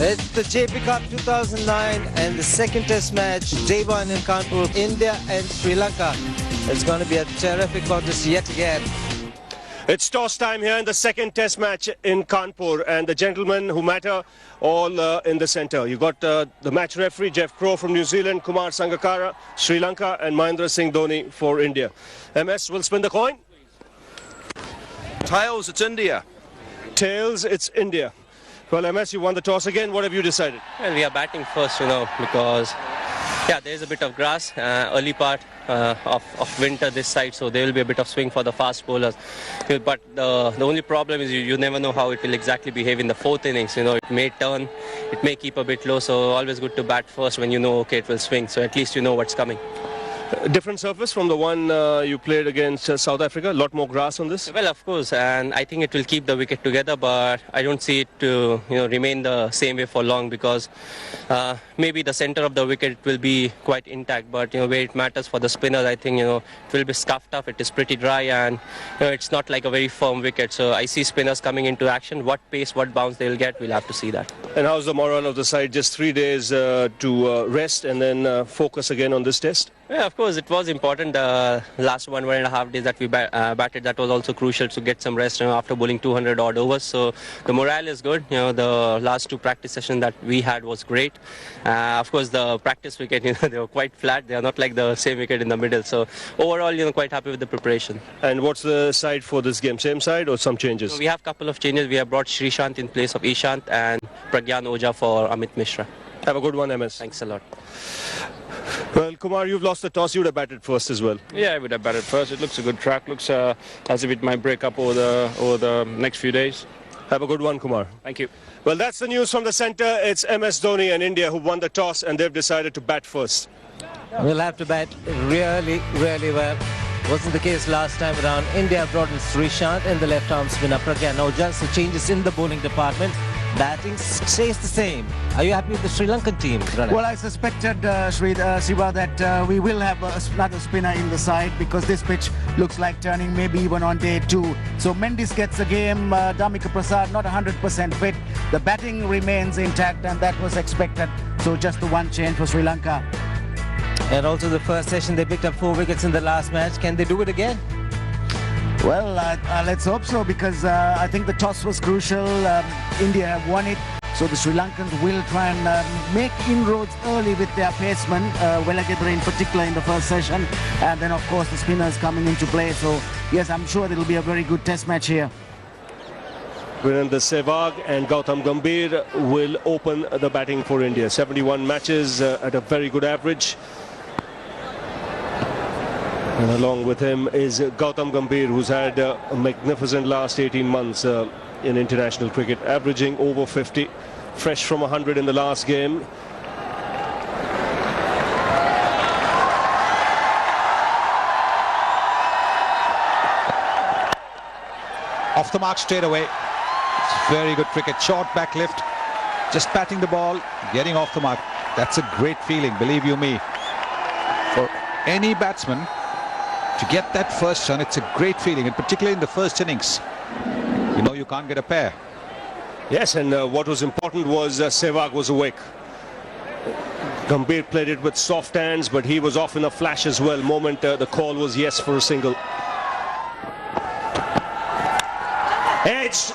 It's the JP Cup 2009 and the second test match, day one in Kanpur, India and Sri Lanka. It's going to be a terrific contest yet again. It's toss time here in the second test match in Kanpur, and the gentlemen who matter all in the centre. You've got the match referee, Jeff Crow from New Zealand, Kumar Sangakkara, Sri Lanka, and Mahendra Singh Dhoni for India. MS will spin the coin. Tails, it's India. Tails, it's India. Well, MS, you won the toss again. What have you decided? Well, we are batting first, because there is a bit of grass, early part of winter this side, so there will be a bit of swing for the fast bowlers. But the only problem is you never know how it will exactly behave in the fourth innings. It may turn, it may keep a bit low, so always good to bat first when you know, okay, it will swing, so at least you know what's coming. Different surface from the one you played against South Africa? A lot more grass on this? Well, of course, and I think it will keep the wicket together, but I don't see it to remain the same way for long, because maybe the center of the wicket will be quite intact, but where it matters for the spinners, I think it will be scuffed up. It is pretty dry, and it's not like a very firm wicket, so I see spinners coming into action. What pace, what bounce they will get, we'll have to see that. And how's the morale of the side? Just 3 days to rest and then focus again on this test? Yeah, of course, it was important. The last 1.5 days that we batted, that was also crucial to get some rest after bowling 200 odd overs. So the morale is good. The last 2 practice sessions that we had was great. Of course, the practice wicket, they were quite flat. They are not like the same wicket in the middle. So overall, quite happy with the preparation. And what's the side for this game? Same side or some changes? So we have a couple of changes. We have brought Srishant in place of Ishant and Pragyan Oja for Amit Mishra. Have a good one, MS. Thanks a lot. Well, Kumar, you've lost the toss. You would have batted first as well. Yeah, I would have batted first. It looks a good track. Looks as if it might break up over the next few days. Have a good one, Kumar. Thank you. Well, that's the news from the centre. It's MS Dhoni and India who won the toss, and they've decided to bat first. We'll have to bat really, really well. Wasn't the case last time around. India brought in Srishant and the left-arm spinner Pragyan Oja. So changes in the bowling department. Batting stays the same. Are you happy with the Sri Lankan team? Well, I suspected, Siva, that we will have another spinner in the side, because this pitch looks like turning maybe even on day 2. So Mendes gets the game. Dhamika Prasad not 100% fit. The batting remains intact, and that was expected. So just the one change for Sri Lanka. And also the first session, they picked up 4 wickets in the last match. Can they do it again? Well, let's hope so, because I think the toss was crucial. India have won it, so the Sri Lankans will try and make inroads early with their pacemen, Vellagadra in particular in the first session, and then of course the spinners coming into play. So yes, I'm sure it will be a very good test match here. Virendra Sehwag and Gautam Gambhir will open the batting for India. 71 matches at a very good average. And along with him is Gautam Gambhir, who's had a magnificent last 18 months in international cricket, averaging over 50, fresh from 100 in the last game. Off the mark straight away. It's very good cricket. Short back lift. Just batting the ball, getting off the mark. That's a great feeling, believe you me. For any batsman to get that first run, it's a great feeling, and particularly in the first innings. You can't get a pair. Yes, and what was important was Sehwag was awake. Gambhir played it with soft hands, but he was off in a flash as well. Moment the call was yes for a single. Edge,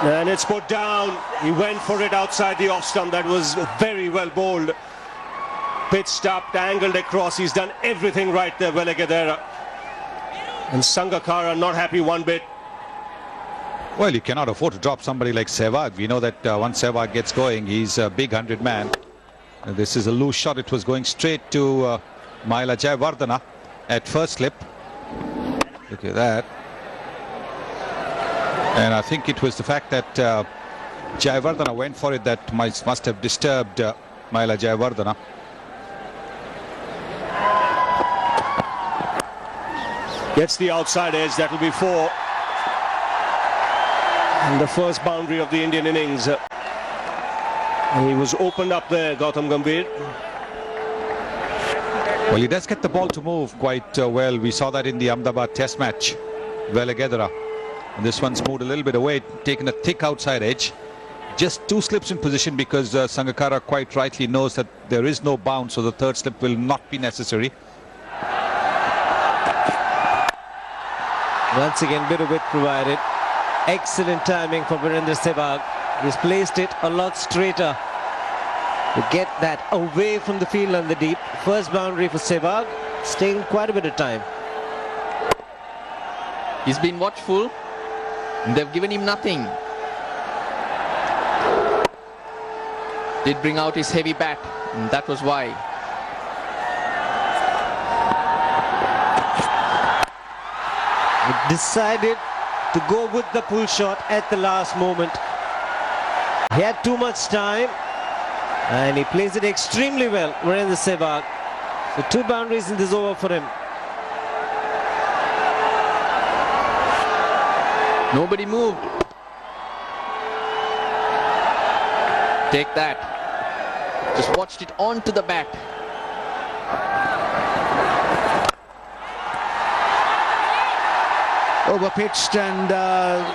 and it's put down. He went for it outside the off stump. That was very well bowled. Pitched up, angled across. He's done everything right there, Vellagadra. And Sangakkara not happy one bit. Well, you cannot afford to drop somebody like Sehwag. We know that once Sehwag gets going, he's a big 100 man. This is a loose shot. It was going straight to Mahela Jayawardene at first slip. Look at that. And I think it was the fact that Jayawardene went for it that must have disturbed Mahela Jayawardene. Gets the outside edge. That will be 4. And the first boundary of the Indian innings. He was opened up there, Gautam Gambhir. Well, he does get the ball to move quite well. We saw that in the Ahmedabad Test match. Vellagadra. And this one's moved a little bit away, taken a thick outside edge. just 2 slips in position because Sangakkara quite rightly knows that there is no bounce, so the third slip will not be necessary. Once again, bit of width provided. Excellent timing for Virendra Sehwag. He's placed it a lot straighter to get that away from the field on the deep. First boundary for Sehwag, staying quite a bit of time. He's been watchful. They've given him nothing. Did bring out his heavy bat, and that was why. He decided to go with the pull shot at the last moment. He had too much time and he plays it extremely well, Virendra Sehwag. So 2 boundaries in this over for him. Nobody moved. Take that. Just watched it onto the bat. Overpitched, and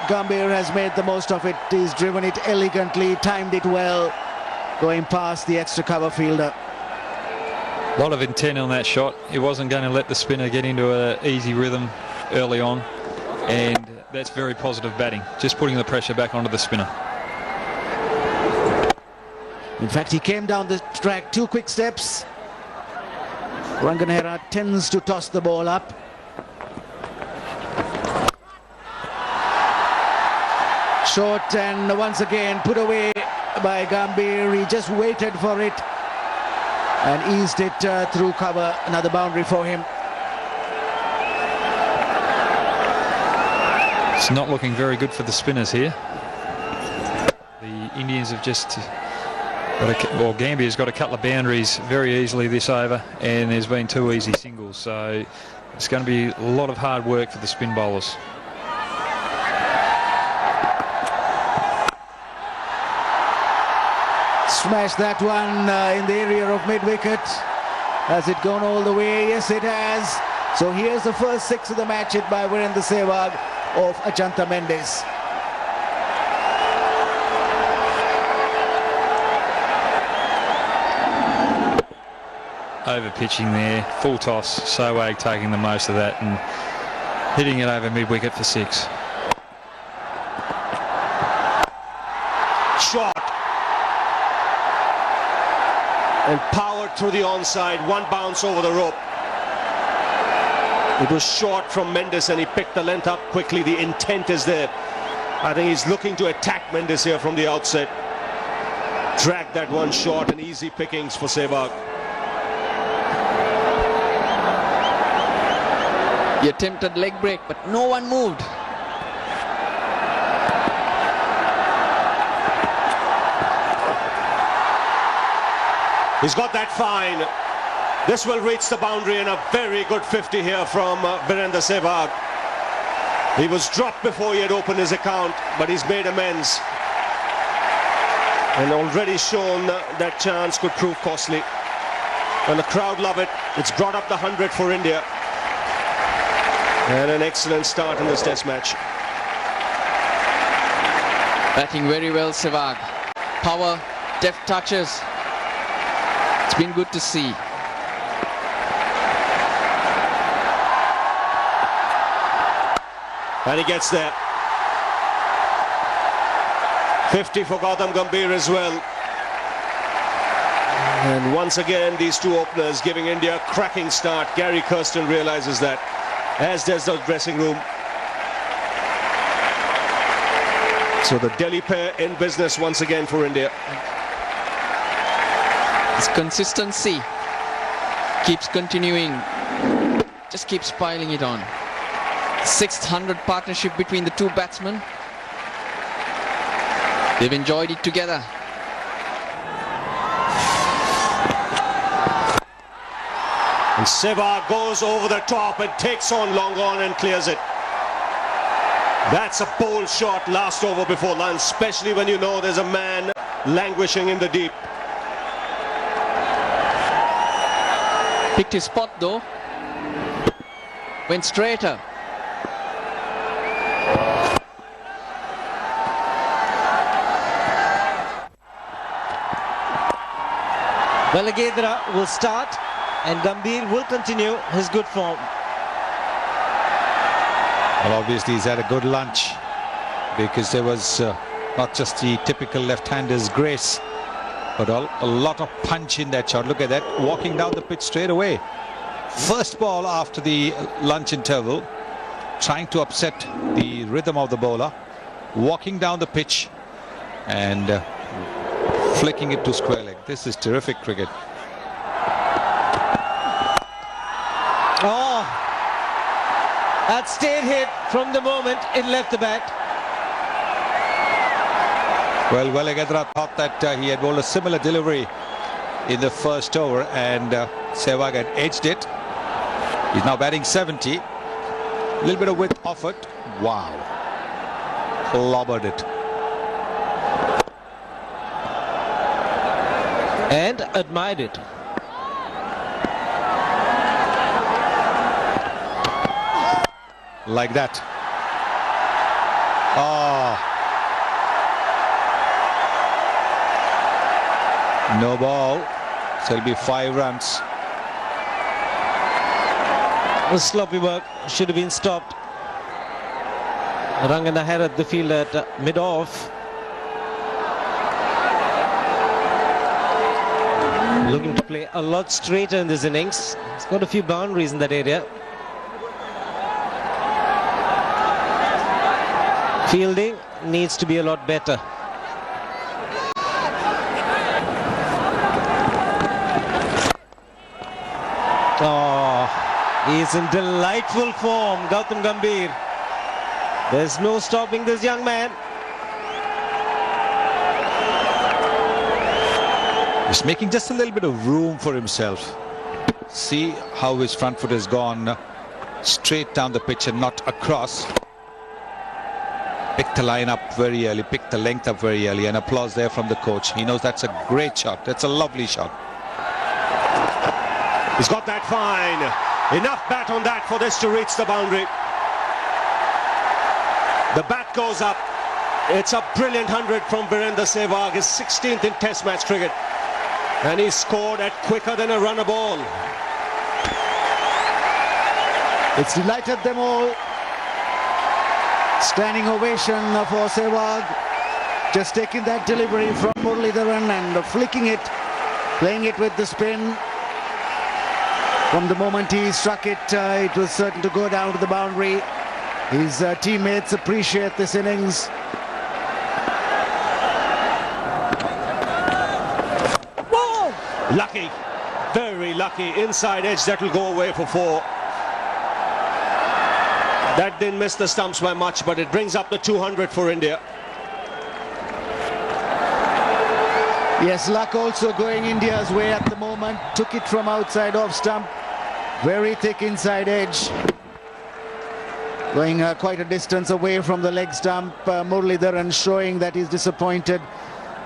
Gambhir has made the most of it. He's driven it elegantly, timed it well, going past the extra cover fielder. A lot of intent on that shot. He wasn't going to let the spinner get into an easy rhythm early on, and that's very positive batting, just putting the pressure back onto the spinner. In fact, he came down the track 2 quick steps. Ranganehra tends to toss the ball up. Short, and once again put away by Gambhir. He just waited for it and eased it through cover. Another boundary for him. It's not looking very good for the spinners here. The Indians have just Gambhir's got a couple of boundaries very easily this over, and there's been 2 easy singles, so it's going to be a lot of hard work for the spin bowlers. Smashed that one in the area of mid-wicket. Has it gone all the way? Yes, it has. So here's the first 6 of the match hit by Virendra Sehwag of Ajanta Mendes. Over pitching there, full toss, Sehwag taking the most of that and hitting it over mid-wicket for 6. Shot. And powered through the onside, 1 bounce over the rope. It was short from Mendes and he picked the length up quickly. The intent is there. I think he's looking to attack Mendes here from the outset. Drag that one short, and easy pickings for Sehwag. He attempted leg break, but no one moved. He's got that fine. This will reach the boundary, and a very good 50 here from Virendra Sehwag. He was dropped before he had opened his account, but he's made amends. And already shown that chance could prove costly. And the crowd love it. It's brought up the 100 for India. And an excellent start in this test match. Batting very well, Sehwag. Power, deft touches. It's been good to see. And he gets there. 50 for Gautam Gambhir as well. And once again, these 2 openers giving India a cracking start. Gary Kirsten realizes that, as does the dressing room. So the Delhi pair in business once again for India. His consistency keeps continuing, just keeps piling it on. 600 partnership between the 2 batsmen. They've enjoyed it together. And Sehwag goes over the top and takes on long on and clears it. That's a bold shot last over before lunch, especially when you know there's a man languishing in the deep. Picked his spot though. Went straighter. Belagedra will start and Gambhir will continue his good form. Well, obviously he's had a good lunch because there was not just the typical left-hander's grace, but a lot of punch in that shot. Look at that, walking down the pitch straight away. First ball after the lunch interval, trying to upset the rhythm of the bowler, walking down the pitch and flicking it to square leg. This is terrific cricket. Oh, that stayed hit from the moment it left the bat. Well, Belagedra thought that he had bowled a similar delivery in the first over and Sehwag had edged it. He's now batting 70. A little bit of width offered. Wow. Clobbered it. And admired it. Like that. Oh. No ball. So it'll be 5 runs. The sloppy work should have been stopped. Rangan ahead at the field at mid-off. Looking to play a lot straighter in this innings. He's got a few boundaries in that area. Fielding needs to be a lot better. Oh, he's in delightful form, Gautam Gambhir. There's no stopping this young man. He's making just a little bit of room for himself. See how his front foot has gone straight down the pitch and not across. Picked the line up very early, picked the length up very early, and applause there from the coach. He knows that's a great shot. That's a lovely shot. He's got that fine. Enough bat on that for this to reach the boundary. The bat goes up. It's a brilliant 100 from Virender Sehwag, his 16th in Test match cricket. And he scored at quicker than a runner ball. It's delighted them all. Standing ovation for Sehwag. Just taking that delivery from Muralidharan and flicking it, playing it with the spin. From the moment he struck it, it was certain to go down to the boundary. His teammates appreciate this innings. Whoa! Lucky, very lucky. Inside edge, that will go away for 4. That didn't miss the stumps by much, but it brings up the 200 for India. Yes, luck also going India's way at the moment. Took it from outside off stump. Very thick inside edge. Going quite a distance away from the leg stump. Muralidharan showing that he's disappointed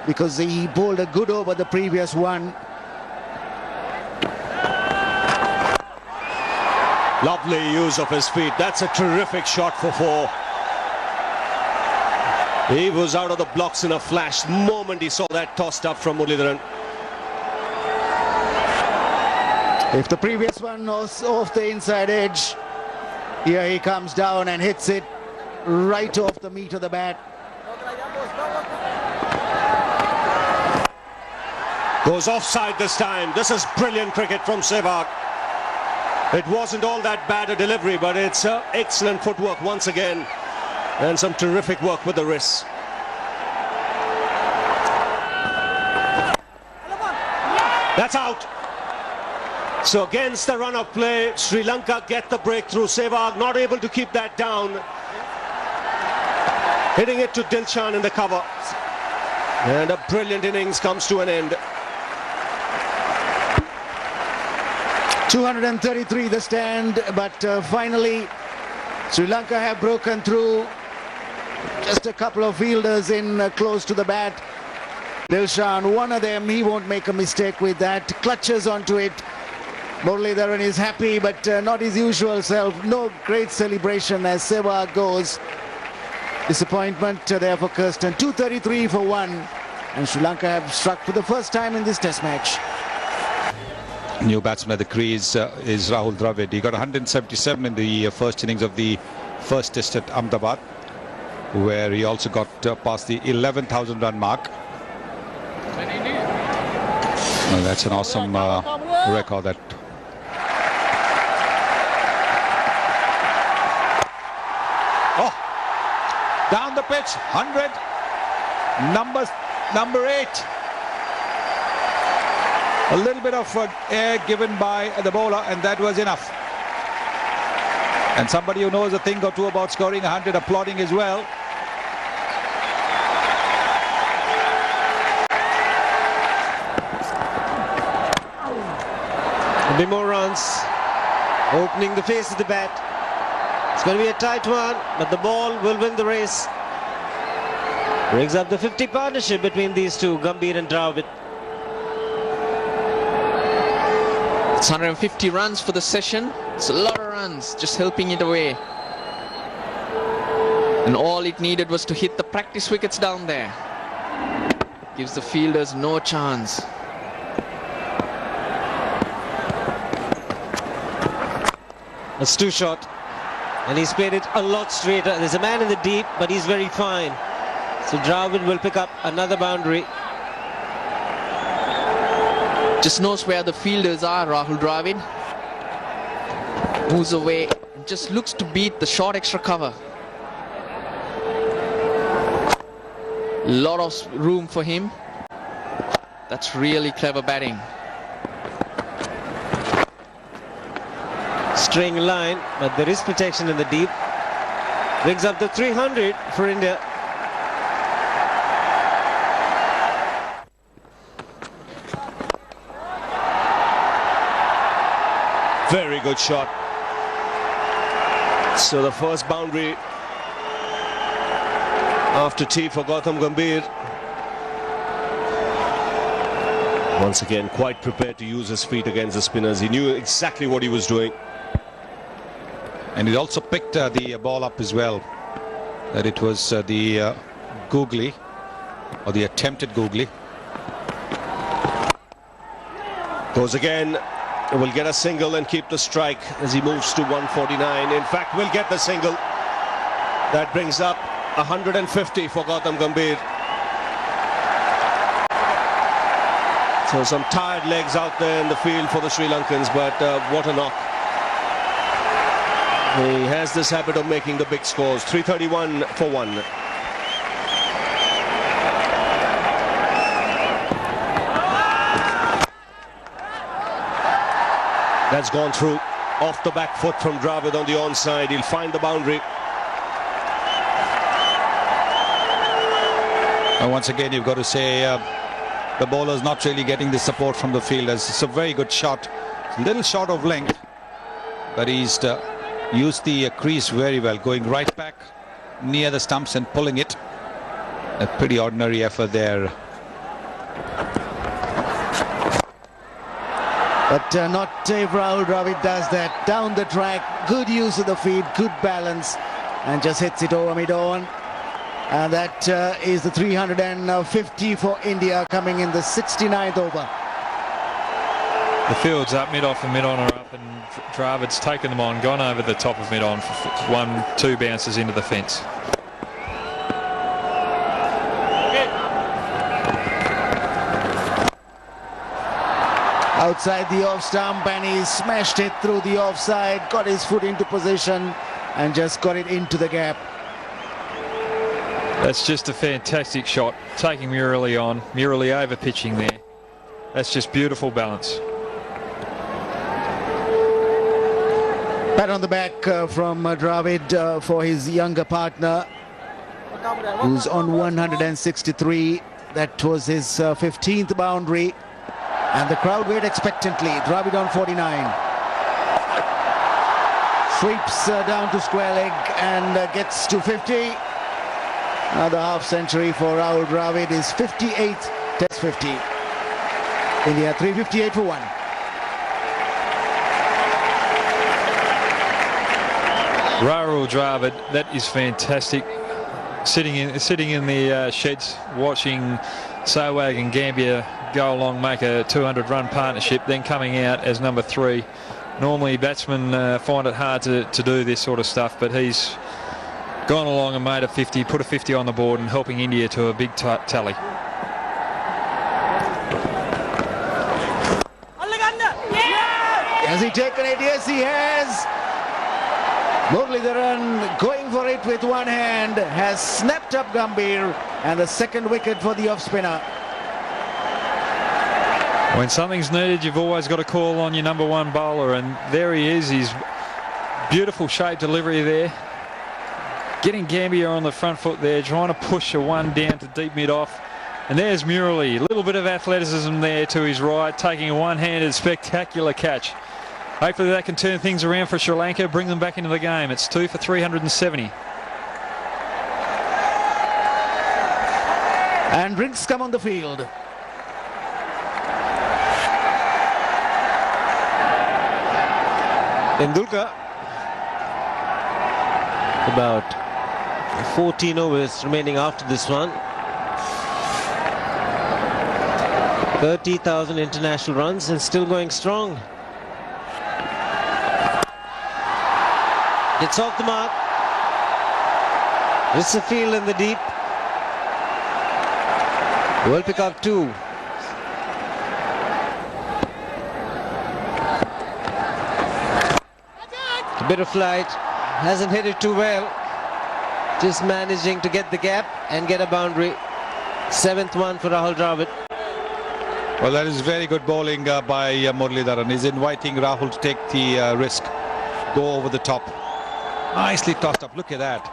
because he bowled a good over the previous one. Lovely use of his feet. That's a terrific shot for 4. He was out of the blocks in a flash the moment he saw that tossed up from Muralidharan. If the previous one was off the inside edge, here he comes down and hits it right off the meat of the bat. Goes offside this time. This is brilliant cricket from Sehwag. It wasn't all that bad a delivery, but it's excellent footwork once again. And some terrific work with the wrists. That's out. So against the run of play, Sri Lanka get the breakthrough. Sehwag not able to keep that down. Hitting it to Dilshan in the cover. And a brilliant innings comes to an end. 233 the stand, but finally Sri Lanka have broken through. Just a couple of fielders in close to the bat. Dilshan, one of them, he won't make a mistake with that. Clutches onto it. Muralidharan is happy, but not his usual self. No great celebration as Sehwag goes. Disappointment there for Kirsten. 233 for 1. And Sri Lanka have struck for the first time in this test match. New batsman at the crease is Rahul Dravid. He got 177 in the first innings of the first test at Ahmedabad, where he also got past the 11,000 run mark. Well, that's an awesome record. That down the pitch, 100, number 8. A little bit of air given by the bowler, and that was enough. And somebody who knows a thing or two about scoring 100 applauding as well. A bit more runs, opening the face of the bat. It's going to be a tight one, but the ball will win the race. Brings up the 50 partnership between these two, Gambhir and Dravid. It's 150 runs for the session. It's a lot of runs, just helping it away. And all it needed was to hit the practice wickets down there. Gives the fielders no chance. That's two shot, and he's played it a lot straighter. There's a man in the deep, but he's very fine. So Dravid will pick up another boundary. Just knows where the fielders are, Rahul Dravid. Moves away, just looks to beat the short extra cover. Lot of room for him. That's really clever batting. String line, but there is protection in the deep. Brings up the 300 for India. Very good shot. So the first boundary after tea for Gautam Gambhir. Once again, quite prepared to use his feet against the spinners. He knew exactly what he was doing. And he also picked the ball up as well. That it was the googly, or the attempted googly. Goes again. Will get a single and keep the strike as he moves to 149. In fact, will get the single. That brings up 150 for Gautam Gambhir. So some tired legs out there in the field for the Sri Lankans, but what a knock. He has this habit of making the big scores. 331 for 1. That's gone through. Off the back foot from Dravid on the onside. He'll find the boundary. And once again, you've got to say the bowler's not really getting the support from the fielders. It's a very good shot. It's a little short of length, but he's used the crease very well, going right back near the stumps and pulling it. A pretty ordinary effort there. But not if Rahul Dravid does that. Down the track, good use of the feet, good balance, and just hits it over mid-on. And that is the 350 for India coming in the 69th over. The field's up, mid-off and mid-on are up, and Dravid's taken them on, gone over the top of mid-on for 1-2 bounces into the fence. Outside the off stump, and he smashed it through the offside, got his foot into position and just got it into the gap. That's just a fantastic shot, taking Murali on, Murali over pitching there. That's just beautiful balance. Pat on the back from Dravid for his younger partner, who's on 163. That was his 15th boundary. And the crowd wait expectantly. Dravid on 49. Sweeps down to square leg and gets to 50. Another half century for Rahul Dravid. His 58th Test 50. India 358 for 1. Rahul Dravid, that is fantastic. Sitting in the sheds watching Sehwag and Gambia go along, make a 200-run partnership, then coming out as number 3. Normally batsmen find it hard to do this sort of stuff, but he's gone along and made a 50, put a 50 on the board and helping India to a big tally. Has he taken it? Yes, he has. Muralidharan going for it with one hand, has snapped up Gambhir, and the second wicket for the off-spinner. When something's needed, you've always got to call on your number 1 bowler, and there he is. His beautiful shape delivery there. Getting Gambia on the front foot there, trying to push a one down to deep mid-off. And there's Murali, a little bit of athleticism there to his right, taking a one-handed spectacular catch. Hopefully that can turn things around for Sri Lanka, bring them back into the game. It's 2 for 370. And drinks come on the field. Tendulkar, about 14 overs remaining after this one. 30,000 international runs and still going strong. Gets off the mark. It's a field in the deep. Will pick up 2. A bit of flight. Hasn't hit it too well. Just managing to get the gap and get a boundary. 7th one for Rahul Dravid. Well, that is very good bowling by Muralidharan. He's inviting Rahul to take the risk. Go over the top. Nicely tossed up. Look at that.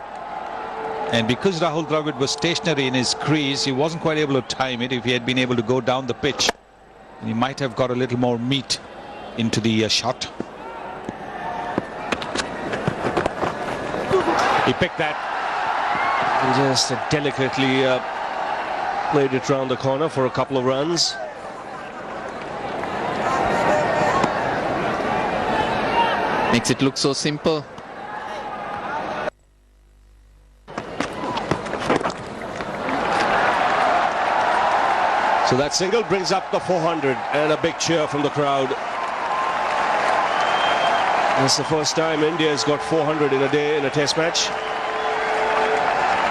And because Rahul Dravid was stationary in his crease, he wasn't quite able to time it. If he had been able to go down the pitch, he might have got a little more meat into the shot. He picked that and just delicately played it round the corner for a couple of runs. Makes it look so simple. So that single brings up the 400 and a big cheer from the crowd. It's the first time India has got 400 in a day in a test match.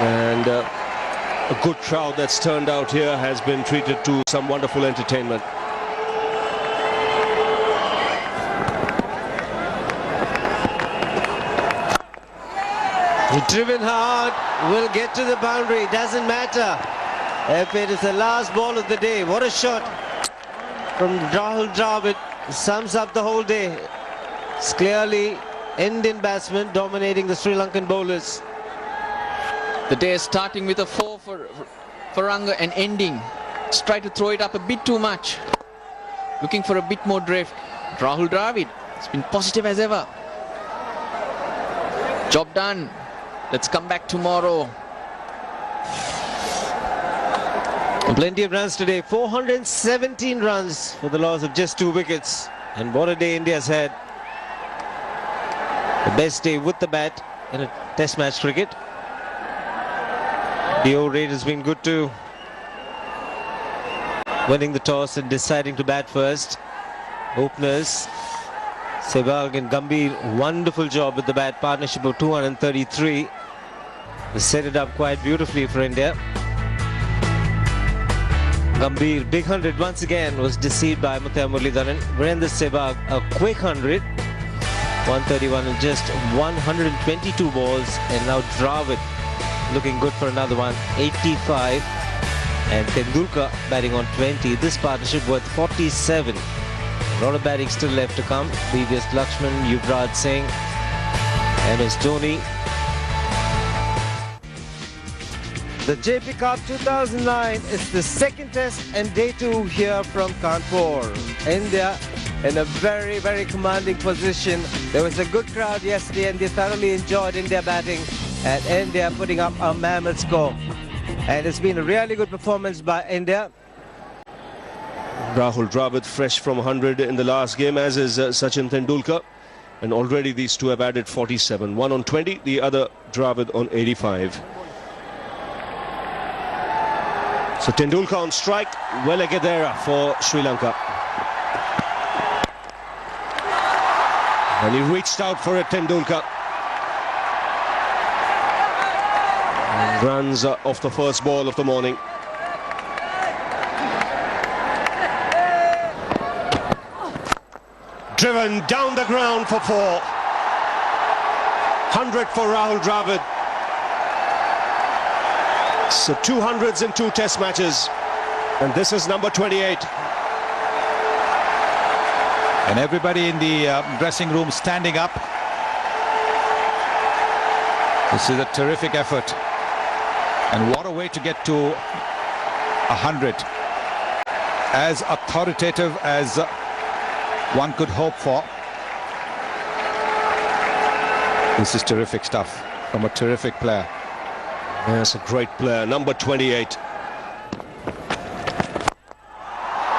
And a good crowd that's turned out here has been treated to some wonderful entertainment. Driven hard, will get to the boundary, doesn't matter if it is the last ball of the day. What a shot from Rahul Dravid, sums up the whole day. It's clearly Indian batsmen dominating the Sri Lankan bowlers. The day is starting with a 4 for Ranga and ending. Just try to throw it up a bit too much. Looking for a bit more drift. Rahul Dravid has been positive as ever. Job done. Let's come back tomorrow. Plenty of runs today. 417 runs for the loss of just 2 wickets. And what a day India's had. The best day with the bat in a test match cricket. The O rate has been good too. Winning the toss and deciding to bat first. Openers Sehwag and Gambhir, wonderful job with the bat. Partnership of 233. They set it up quite beautifully for India. Gambhir, big 100 once again, was deceived by Muralidharan. Virendra Sehwag, a quick 100. 131 in just 122 balls. And now Dravid looking good for another one. 85. And Tendulkar batting on 20. This partnership worth 47. A lot of batting still left to come. Previous Lakshman, Yuvraj Singh, MS Dhoni. The JP Cup 2009 is the second test and day 2 here from Kanpur. India in a very, very commanding position. There was a good crowd yesterday and they thoroughly enjoyed India batting and India putting up a mammoth score. And it's been a really good performance by India. Rahul Dravid fresh from 100 in the last game, as is Sachin Tendulkar. And already these two have added 47. One on 20, the other Dravid on 85. So Tendulkar on strike, Velagadera for Sri Lanka. And he reached out for it, Tendulkar. And runs off the first ball of the morning. Driven down the ground for 4. 100 for Rahul Dravid. So 200s in 2 test matches. And this is number 28. And everybody in the dressing room standing up. This is a terrific effort. And what a way to get to 100. As authoritative as one could hope for. This is terrific stuff from a terrific player. Yes, a great player, number 28.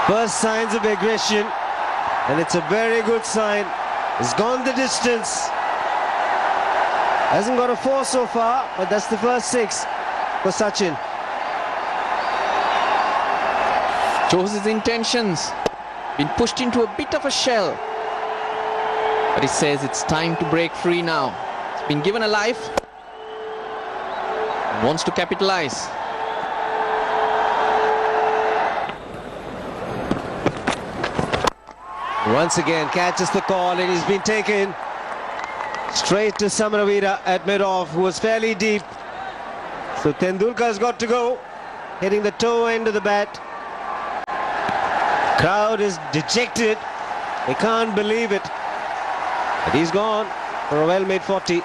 First signs of aggression, and it's a very good sign. It's gone the distance. Hasn't got a 4 so far, but that's the first 6 for Sachin. Shows his intentions. Been pushed into a bit of a shell. But he says it's time to break free now. It's been given a life. Wants to capitalize. Once again catches the call, and he's been taken straight to Samaravira at mid-off, who was fairly deep. So Tendulkar's got to go, hitting the toe end of the bat. Crowd is dejected. They can't believe it. But he's gone for a well-made 40.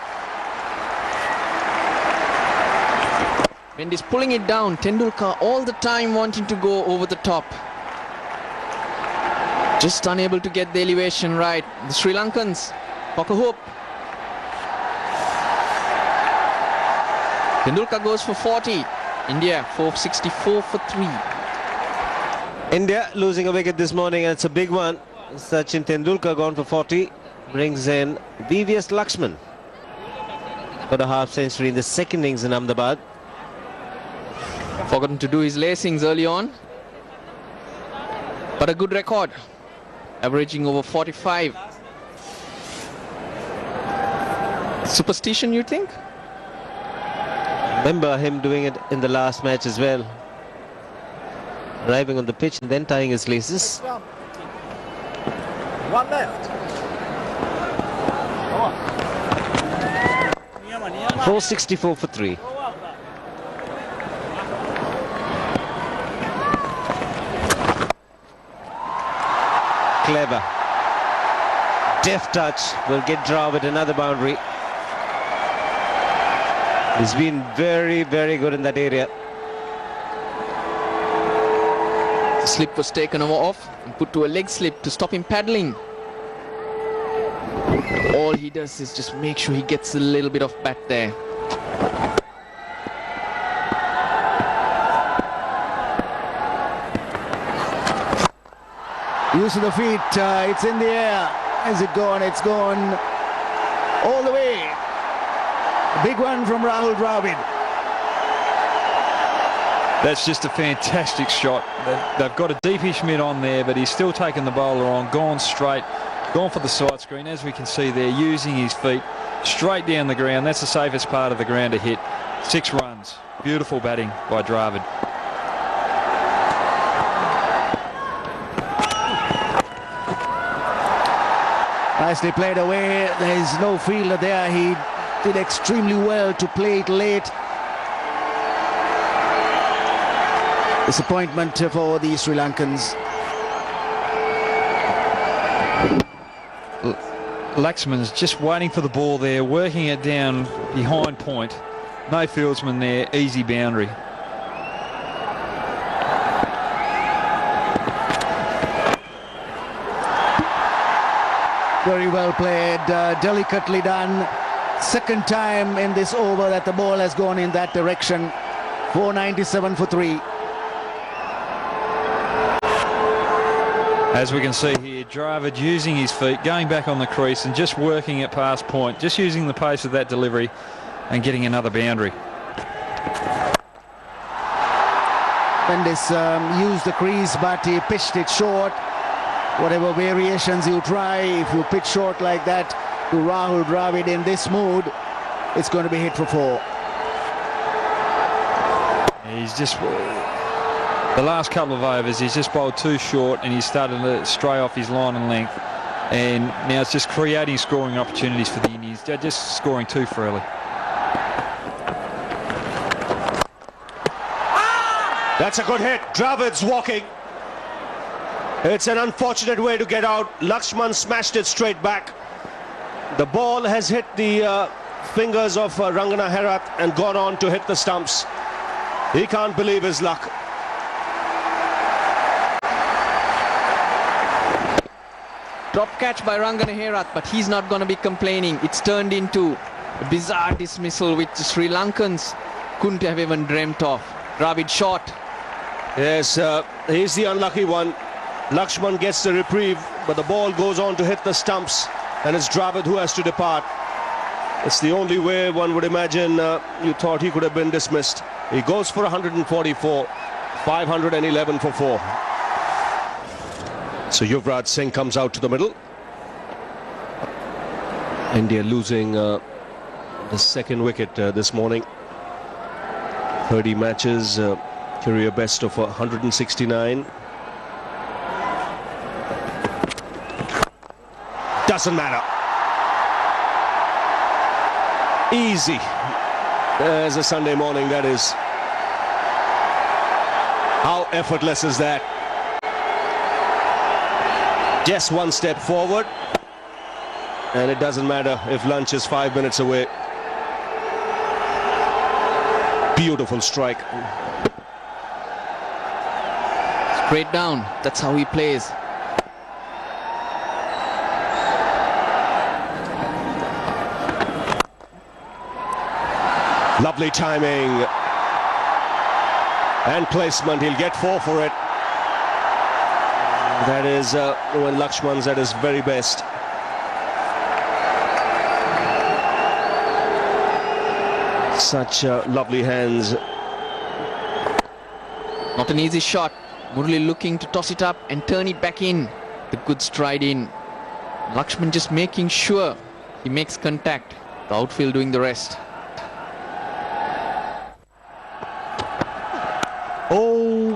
Mendy's pulling it down. Tendulkar all the time wanting to go over the top. Just unable to get the elevation right. The Sri Lankans, poke a hoop. Tendulkar goes for 40. India 464 for 3. India losing a wicket this morning, and it's a big one. Sachin Tendulkar gone for 40. Brings in VVS Lakshman. Got a half century in the second innings in Ahmedabad. Forgotten to do his lacings early on. But a good record. Averaging over 45. Superstition, you think? Remember him doing it in the last match as well. Arriving on the pitch and then tying his laces. 1 left. 464 for 3. Clever. Deft touch will get Dravid another boundary. He's been very, very good in that area. The slip was taken off and put to a leg slip to stop him paddling. All he does is just make sure he gets a little bit of bat there. Use of the feet, it's in the air. Is it gone? It's gone all the way. A big one from Rahul Dravid. That's just a fantastic shot. They've got a deepish mid on there, but he's still taken the bowler on, gone straight, gone for the side screen, as we can see there, using his feet straight down the ground. That's the safest part of the ground to hit. 6 runs. Beautiful batting by Dravid. Nicely played away. There is no fielder there. He did extremely well to play it late. Disappointment for the Sri Lankans. Laxman's just waiting for the ball there, working it down behind point. No fieldsman there, easy boundary. Very well played, delicately done. Second time in this over that the ball has gone in that direction. 497 for 3. As we can see here, Dravid using his feet, going back on the crease and just working it past point, just using the pace of that delivery and getting another boundary. Mendis used the crease, but he pitched it short. Whatever variations you try, if you pitch short like that to Rahul Dravid in this mood, it's going to be hit for 4. He's just, the last couple of overs, he's just bowled too short and he's started to stray off his line and length. And now it's just creating scoring opportunities for the Indians. They're just scoring too freely. That's a good hit. Dravid's walking. It's an unfortunate way to get out. Lakshman smashed it straight back. The ball has hit the fingers of Rangana Herath and gone on to hit the stumps. He can't believe his luck. Drop catch by Rangana Herath, but he's not going to be complaining. It's turned into a bizarre dismissal which the Sri Lankans couldn't have even dreamt of. Dravid shot. Yes, he's the unlucky one. Lakshman gets the reprieve, but the ball goes on to hit the stumps, and it's Dravid who has to depart. It's the only way one would imagine you thought he could have been dismissed. He goes for 144, 511 for 4. So Yuvraj Singh comes out to the middle. India losing the second wicket this morning. 30 matches, career best of 169. Doesn't matter. Easy as a Sunday morning, that is. How effortless is that? Just one step forward, and it doesn't matter if lunch is 5 minutes away. Beautiful strike. Straight down. That's how he plays. Lovely timing and placement. He'll get 4 for it. That is when Lakshman's at his very best. Such lovely hands. Not an easy shot. Murali looking to toss it up and turn it back in. The good stride in. Lakshman just making sure he makes contact. The outfield doing the rest. Oh,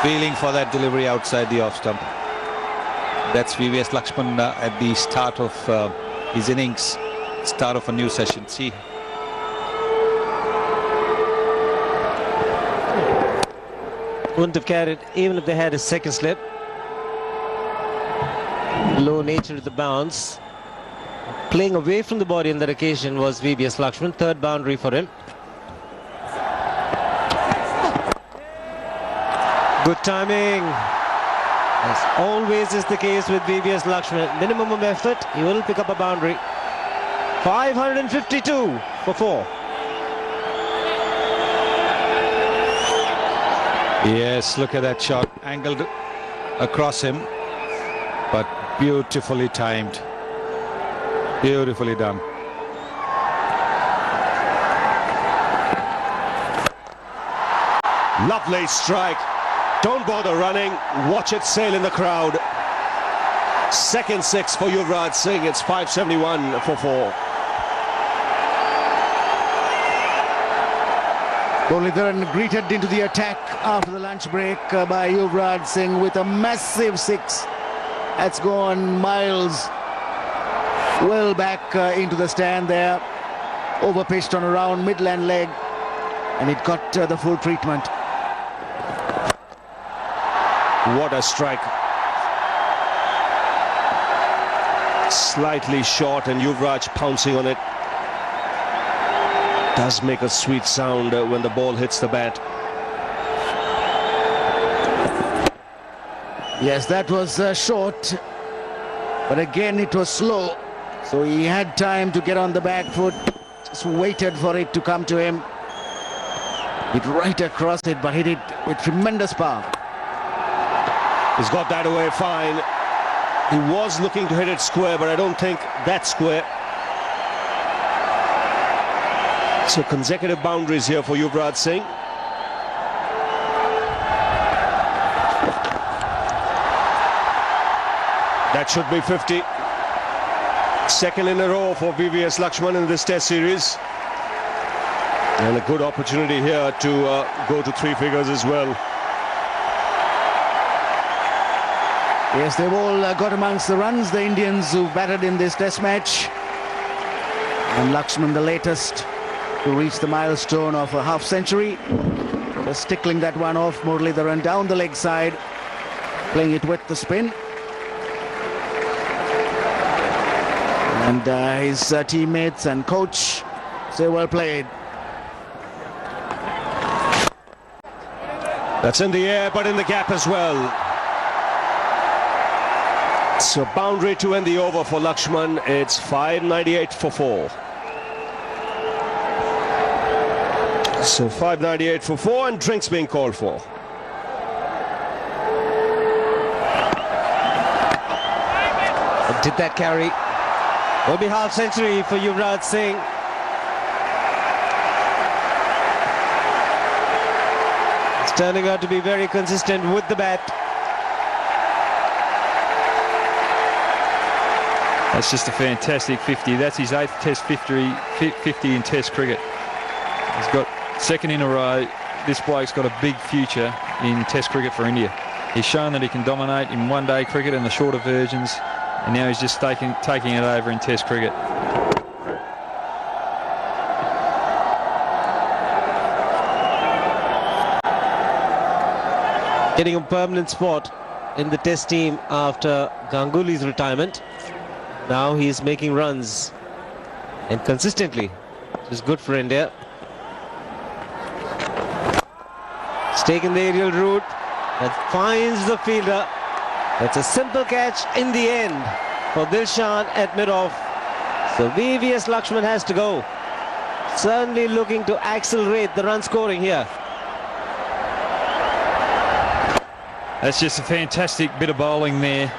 feeling for that delivery outside the off stump. That's VVS Lakshman at the start of his innings, start of a new session. See, wouldn't have carried even if they had a second slip. Low nature of the bounce. Playing away from the body on that occasion was VVS Lakshman. Third boundary for him. Good timing. As always is the case with VVS Lakshman. Minimum of effort, he will pick up a boundary. 552 for 4. yes, look at that shot, angled across him, but beautifully timed. Beautifully done. Lovely strike. Don't bother running. Watch it sail in the crowd. Second 6 for Yuvraj Singh. It's 571 for 4. Murathan greeted into the attack after the lunch break by Yuvraj Singh with a massive 6. That's gone miles well back into the stand there. Overpitched on around midland leg, and it got the full treatment. What a strike. Slightly short, and Yuvraj pouncing on it. Does make a sweet sound when the ball hits the bat. Yes, that was short, but again it was slow, so he had time to get on the back foot. Just waited for it to come to him. Hit right across it, but hit it with tremendous power. He's got that away fine. He was looking to hit it square, but I don't think that's square. So consecutive boundaries here for Yuvraj Singh. That should be 50. Second in a row for VVS Lakshman in this test series. And a good opportunity here to go to 3 figures as well. Yes, they've all got amongst the runs, the Indians who batted in this test match. And Lakshman, the latest to reach the milestone of a half century. Just tickling that one off. Muralidharan down the leg side, playing it with the spin. And his teammates and coach say well played. That's in the air, but in the gap as well. So boundary to end the over for Lakshman. It's 598 for 4. So 598 for 4 and drinks being called for. Did that carry? Will be half century for Yuvraj Singh. It's turning out to be very consistent with the bat. That's just a fantastic 50. That's his 8th test 50 in test cricket. He's got second in a row. This bloke's got a big future in test cricket for India. He's shown that he can dominate in one-day cricket and the shorter versions, and now he's just taking it over in test cricket. Getting a permanent spot in the test team after Ganguly's retirement. Now he's making runs, and consistently, which is good for India. He's taken the aerial route and finds the fielder. It's a simple catch in the end for Dilshan at mid-off. So VVS Lakshman has to go. Certainly looking to accelerate the run scoring here. That's just a fantastic bit of bowling there.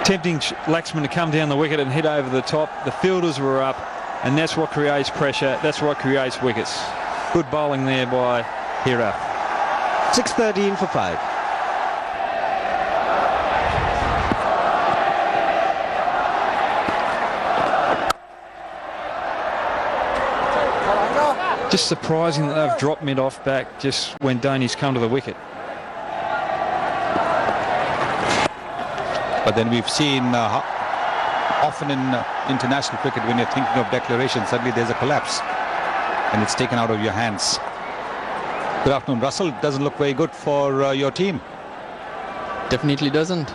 Tempting Lakshman to come down the wicket and hit over the top. The fielders were up, and that's what creates pressure. That's what creates wickets. Good bowling there by Hira. 6:13 for 5. Just surprising that they've dropped mid-off back just when Dhoni's come to the wicket. But then we've seen often in international cricket, when you're thinking of declaration, suddenly there's a collapse and it's taken out of your hands. Good afternoon, Russell. It doesn't look very good for your team. Definitely doesn't.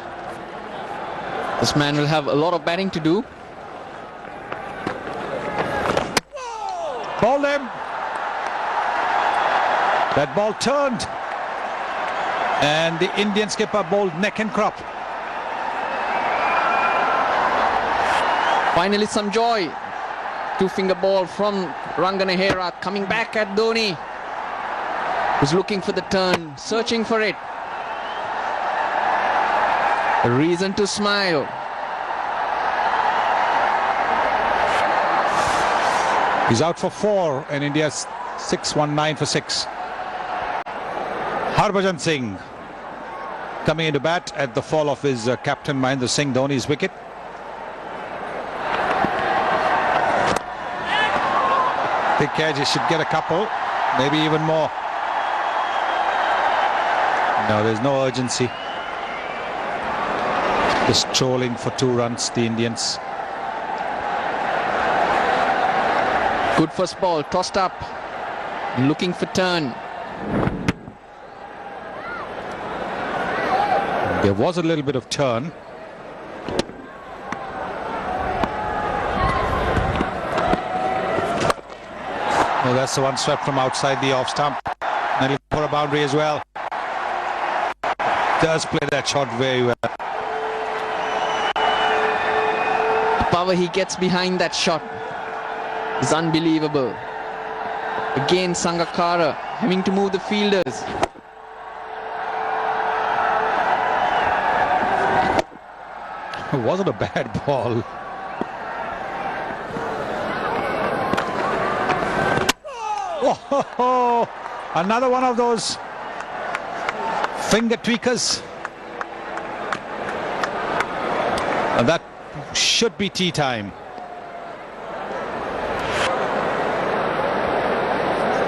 This man will have a lot of batting to do. Ball them. That ball turned. And the Indian skipper bowled neck and crop. Finally some joy. 2-finger ball from Rangana Hera coming back at Dhoni, who's looking for the turn, searching for it. A reason to smile. He's out for 4 and India's 6-1-9 for 6. Harbhajan Singh coming into bat at the fall of his captain Mahendra Singh Dhoni's wicket. Big catch, he should get a couple, maybe even more. No, there's no urgency. Just trolling for 2 runs, the Indians. Good first ball, tossed up, looking for turn. There was a little bit of turn. Oh, that's the one swept from outside the off stump. And he'll for a boundary as well. Does play that shot very well. The power he gets behind that shot is unbelievable. Again Sangakkara having to move the fielders. It wasn't a bad ball. Oh, another one of those finger tweakers. And that should be tea time.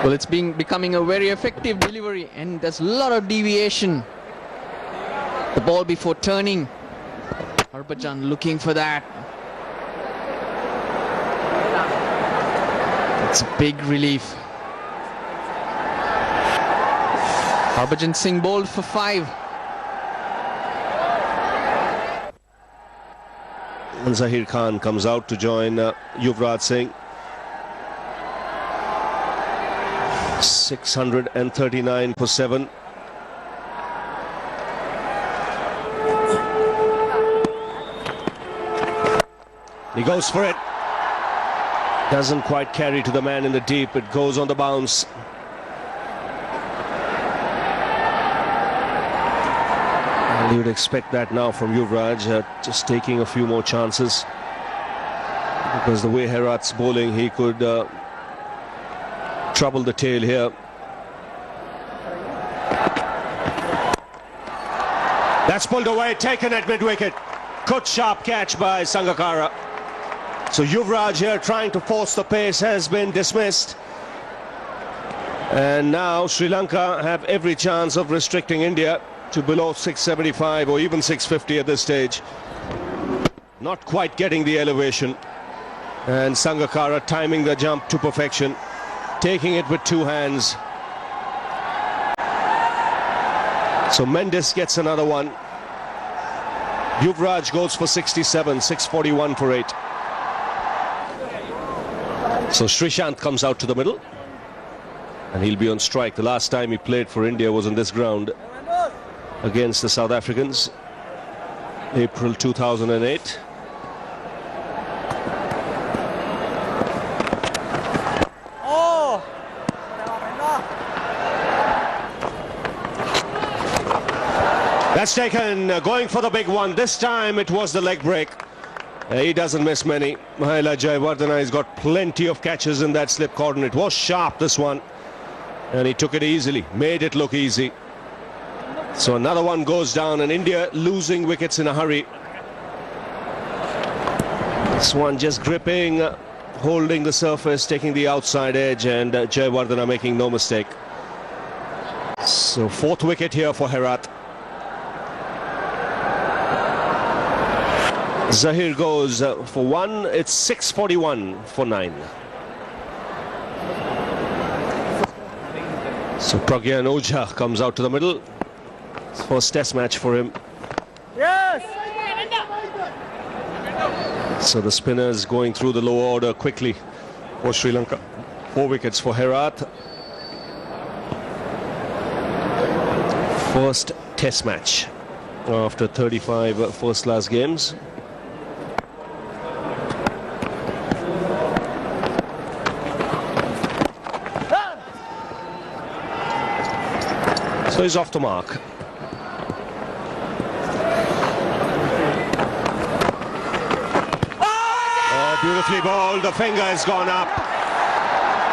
Well, it's becoming a very effective delivery, and there's a lot of deviation. The ball before turning. Harbhajan looking for that. It's a big relief. Harbhajan Singh bowled for 5. And Zahir Khan comes out to join Yuvraj Singh. 639 for 7. He goes for it. Doesn't quite carry to the man in the deep. It goes on the bounce. And you would expect that now from Yuvraj, just taking a few more chances. Because the way Herat's bowling, he could trouble the tail here. That's pulled away, taken at mid-wicket. Good sharp catch by Sangakkara. So Yuvraj here trying to force the pace has been dismissed. And now Sri Lanka have every chance of restricting India to below 675 or even 650 at this stage. Not quite getting the elevation. And Sangakkara timing the jump to perfection, taking it with 2 hands. So Mendes gets another one. Yuvraj goes for 67, 641 for 8. So Srishant comes out to the middle, and he'll be on strike. The last time he played for India was on this ground against the South Africans, April 2008. That's taken, going for the big one. This time it was the leg break. He doesn't miss many. Mahela Jayawardene has got plenty of catches in that slip cordon. It was sharp, this one. And he took it easily, made it look easy. So another one goes down, and India losing wickets in a hurry. This one just gripping, holding the surface, taking the outside edge, and Jayawardene making no mistake. So 4th wicket here for Herat. Zahir goes for 1. It's 641 for 9. So Pragyan Ojha comes out to the middle. It's first test match for him. Yes. So the spinners going through the lower order quickly for Sri Lanka. 4 wickets for Herat. First test match after 35 first-class games. So he's off the mark. Oh, beautifully bowled. The finger has gone up.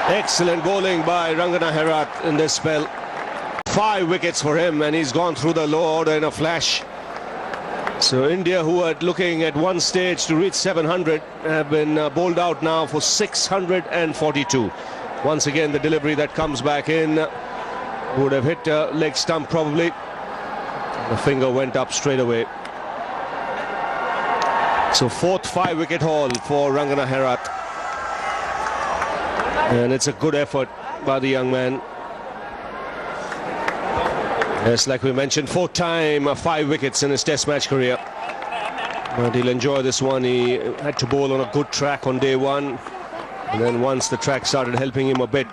Excellent bowling by Rangana Herat in this spell. 5 wickets for him, and he's gone through the low order in a flash. So India, who are looking at one stage to reach 700, have been bowled out now for 642. Once again, the delivery that comes back in would have hit a leg stump probably. The finger went up straight away. So 4th 5-wicket haul for Rangana Herat. And it's a good effort by the young man. Yes, like we mentioned, 4th time 5 wickets in his test match career. But he'll enjoy this one. He had to bowl on a good track on day 1. And then once the track started helping him a bit,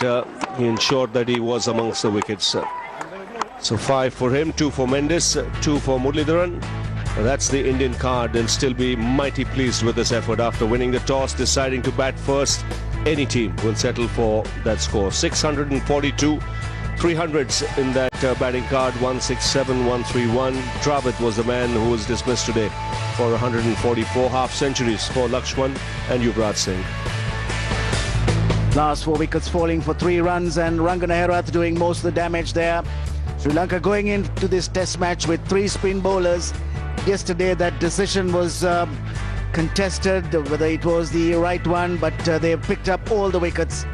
he ensured that he was amongst the wickets. So 5 for him, 2 for Mendes, 2 for Muralidharan. That's the Indian card. They'll still be mighty pleased with this effort after winning the toss, deciding to bat first. Any team will settle for that score. 642, 300s in that batting card, 167, 131. Dravid was the man who was dismissed today for 144 half centuries for Lakshman and Yuvraj Singh. Last 4 wickets falling for 3 runs, and Rangana Herath doing most of the damage there. Sri Lanka going into this test match with 3 spin bowlers. Yesterday that decision was contested, whether it was the right one, but they picked up all the wickets.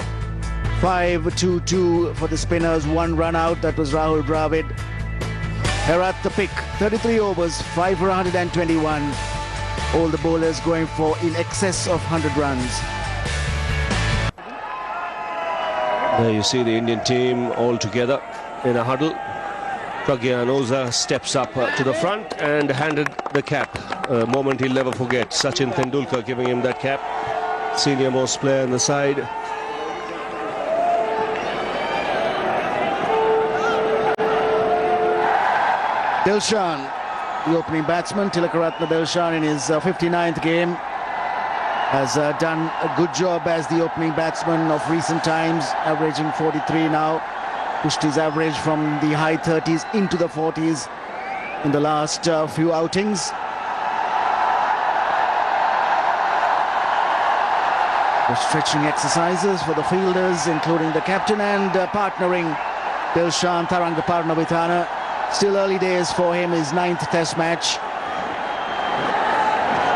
5-2-2 for the spinners, 1 run out, that was Rahul Dravid. Herath the pick, 33 overs, 5 for 121. All the bowlers going for in excess of 100 runs. There you see the Indian team all together in a huddle. Pragyan Oza steps up to the front and handed the cap. A moment he'll never forget. Sachin Tendulkar giving him that cap. Senior most player on the side. Dilshan, the opening batsman, Tilakaratne Dilshan in his 59th game, has done a good job as the opening batsman of recent times, averaging 43 now. Pushed his average from the high 30s into the 40s in the last few outings. The stretching exercises for the fielders, including the captain, and partnering Dilshan Tharangaparnavithana. Still early days for him, his 9th test match.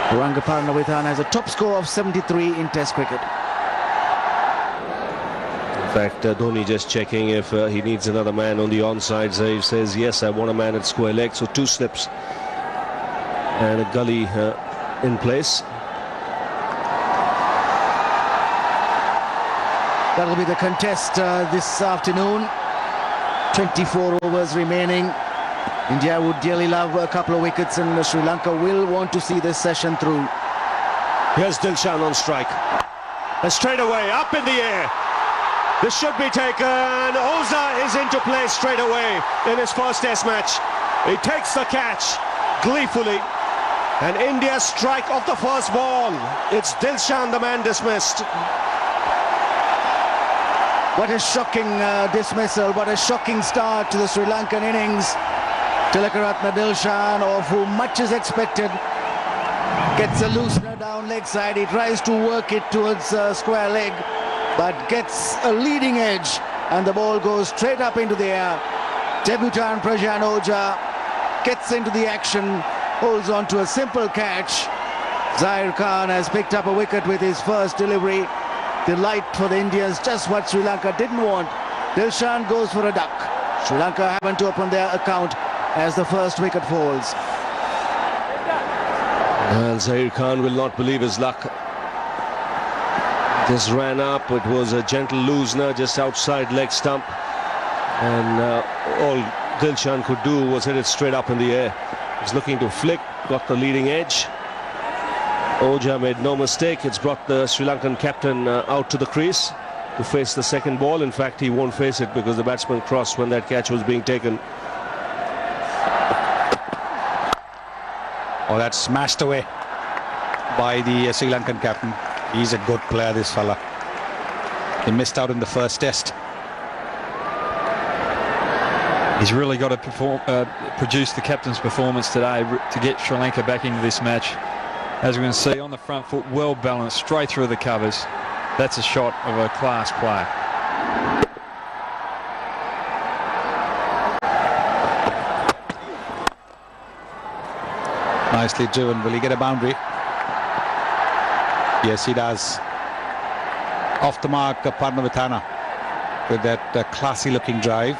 Tharangaparnavithana has a top score of 73 in test cricket. In fact, Dhoni just checking if he needs another man on the onside. Zaid says, yes, I want a man at square leg. So 2 slips and a gully in place. That'll be the contest this afternoon. 24 overs remaining. India would dearly love a couple of wickets, and Sri Lanka will want to see this session through. Here's Dilshan on strike. And straight away, up in the air. This should be taken. Oza is into play straight away in his first test match. He takes the catch gleefully. And India strike off the first ball. It's Dilshan, the man dismissed. What a shocking dismissal, what a shocking start to the Sri Lankan innings. Tilakaratne Dilshan, of whom much is expected, gets a loosener down leg side. He tries to work it towards square leg, but gets a leading edge, and the ball goes straight up into the air. Debutant Pragyan Oja gets into the action, holds on to a simple catch. Zair Khan has picked up a wicket with his first delivery. Delight for the Indians, just what Sri Lanka didn't want. Dilshan goes for a duck. Sri Lanka haven't opened their account as the first wicket falls. And Zair Khan will not believe his luck. Just ran up, it was a gentle loosener just outside leg stump. And all Dilshan could do was hit it straight up in the air. He's looking to flick, got the leading edge. Oja made no mistake. It's brought the Sri Lankan captain out to the crease to face the second ball. In fact, he won't face it because the batsman crossed when that catch was being taken. Oh, that's smashed away by the Sri Lankan captain. He's a good player, this fella. He missed out in the first test. He's really got to produce the captain's performance today to get Sri Lanka back into this match. As we can see, on the front foot, well balanced, straight through the covers. That's a shot of a class player. Nicely driven. Will he get a boundary? Yes, he does. Off the mark, Parnavithana with that classy looking drive.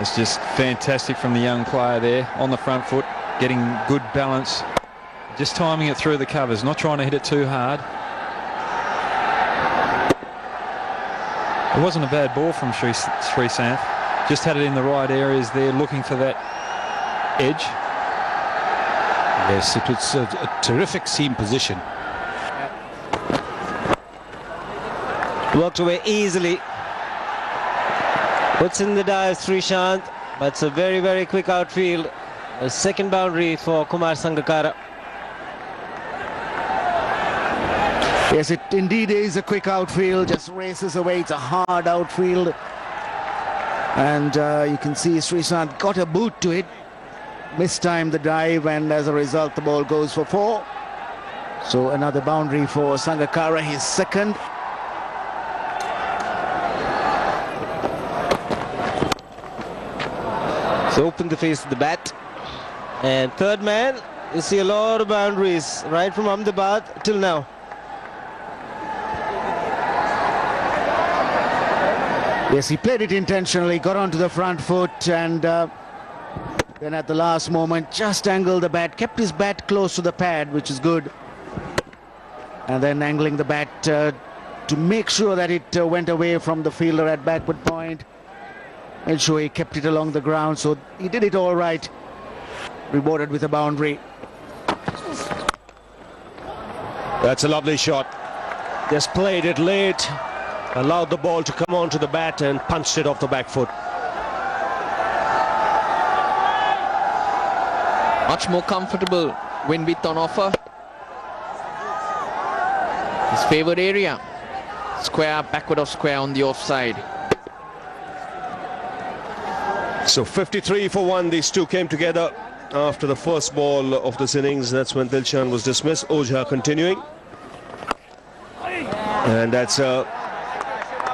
It's just fantastic from the young player there on the front foot, getting good balance, just timing it through the covers, not trying to hit it too hard. It wasn't a bad ball from Srisanth, just had it in the right areas there, looking for that edge. Yes, it was a terrific seam position. Worked away easily. Puts in the dive Srisanth, but it's a very, very quick outfield. A second boundary for Kumar Sangakkara. Yes, it indeed is a quick outfield, just races away. It's a hard outfield. And you can see Srisanth got a boot to it, mistimed the dive, and as a result the ball goes for 4. So another boundary for Sangakkara, his second. So open the face of the bat. And third man, you see a lot of boundaries right from Ahmedabad till now. Yes, he played it intentionally, got onto the front foot, and then at the last moment just angled the bat, kept his bat close to the pad, which is good, and then angling the bat to make sure that it went away from the fielder at backward point. Made sure he kept it along the ground, so he did it all right. Rewarded with a boundary. That's a lovely shot. Just played it late, allowed the ball to come onto the bat and punched it off the back foot. Much more comfortable wind width on offer. His favoured area. Square, backward of square on the offside. So 53 for 1, these two came together after the first ball of this innings. That's when Dilshan was dismissed. Ojha continuing. And that's a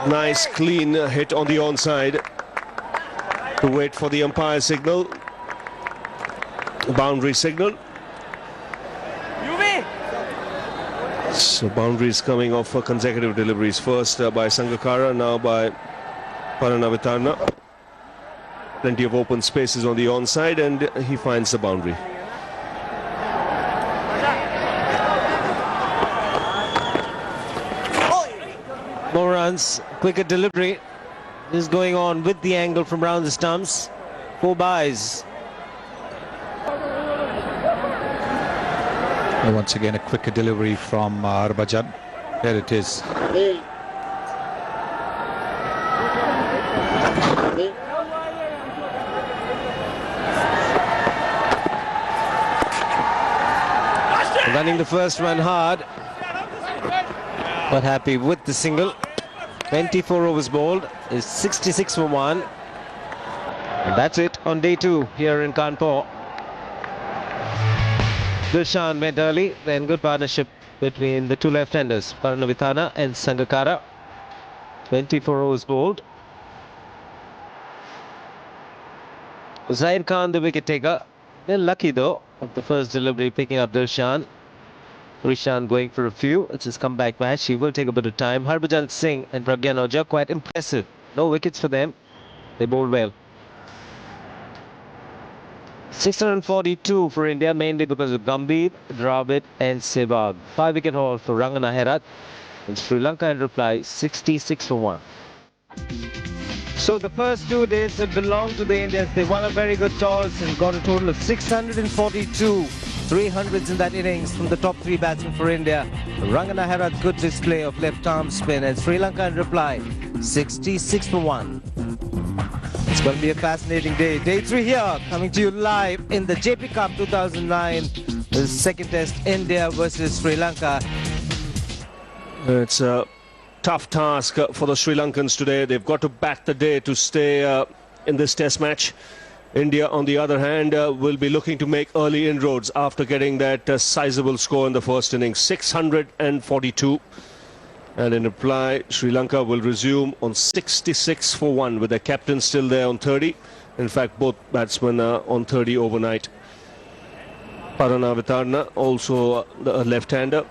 nice clean hit on the onside. To wait for the umpire signal. Boundary signal. So boundaries coming off for consecutive deliveries. First by Sangakkara, now by Paranavitana. Plenty of open spaces on the onside, and he finds the boundary. More runs, quicker delivery. This is going on with the angle from round the stumps. 4 byes. And once again, a quicker delivery from Harbhajan. There it is. Running the first one hard, but happy with the single. 24 overs bowled, is 66 for 1. And that's it on day 2 here in Kanpur. Dilshan went early, then good partnership between the two left-handers, Paranavitana and Sangakkara. 24 overs bowled. Zaid Khan, the wicket taker. They're lucky though of the first delivery, picking up Dilshan. Rishan going for a few. It's his comeback match. He will take a bit of time. Harbhajan Singh and Pragyan Ojha, quite impressive. No wickets for them. They bowled well. 642 for India, mainly because of Gambhir, Dravid and Sehwag. 5-wicket haul for Rangana Herat. And Sri Lanka in reply, 66 for 1. So the first 2 days that belonged to the Indians. They won a very good toss and got a total of 642. 300s in that innings from the top 3 batsmen for India. Rangana Herat, good display of left arm spin, and Sri Lanka in reply, 66 for 1. It's going to be a fascinating day. Day 3 here, coming to you live in the JP Cup 2009. The second test, India versus Sri Lanka. It's a tough task for the Sri Lankans today. They've got to bat the day to stay in this test match. India, on the other hand, will be looking to make early inroads after getting that sizable score in the first innings, 642. And in reply, Sri Lanka will resume on 66 for 1 with their captain still there on 30. In fact, both batsmen are on 30 overnight. Paranavitana, also a left-hander,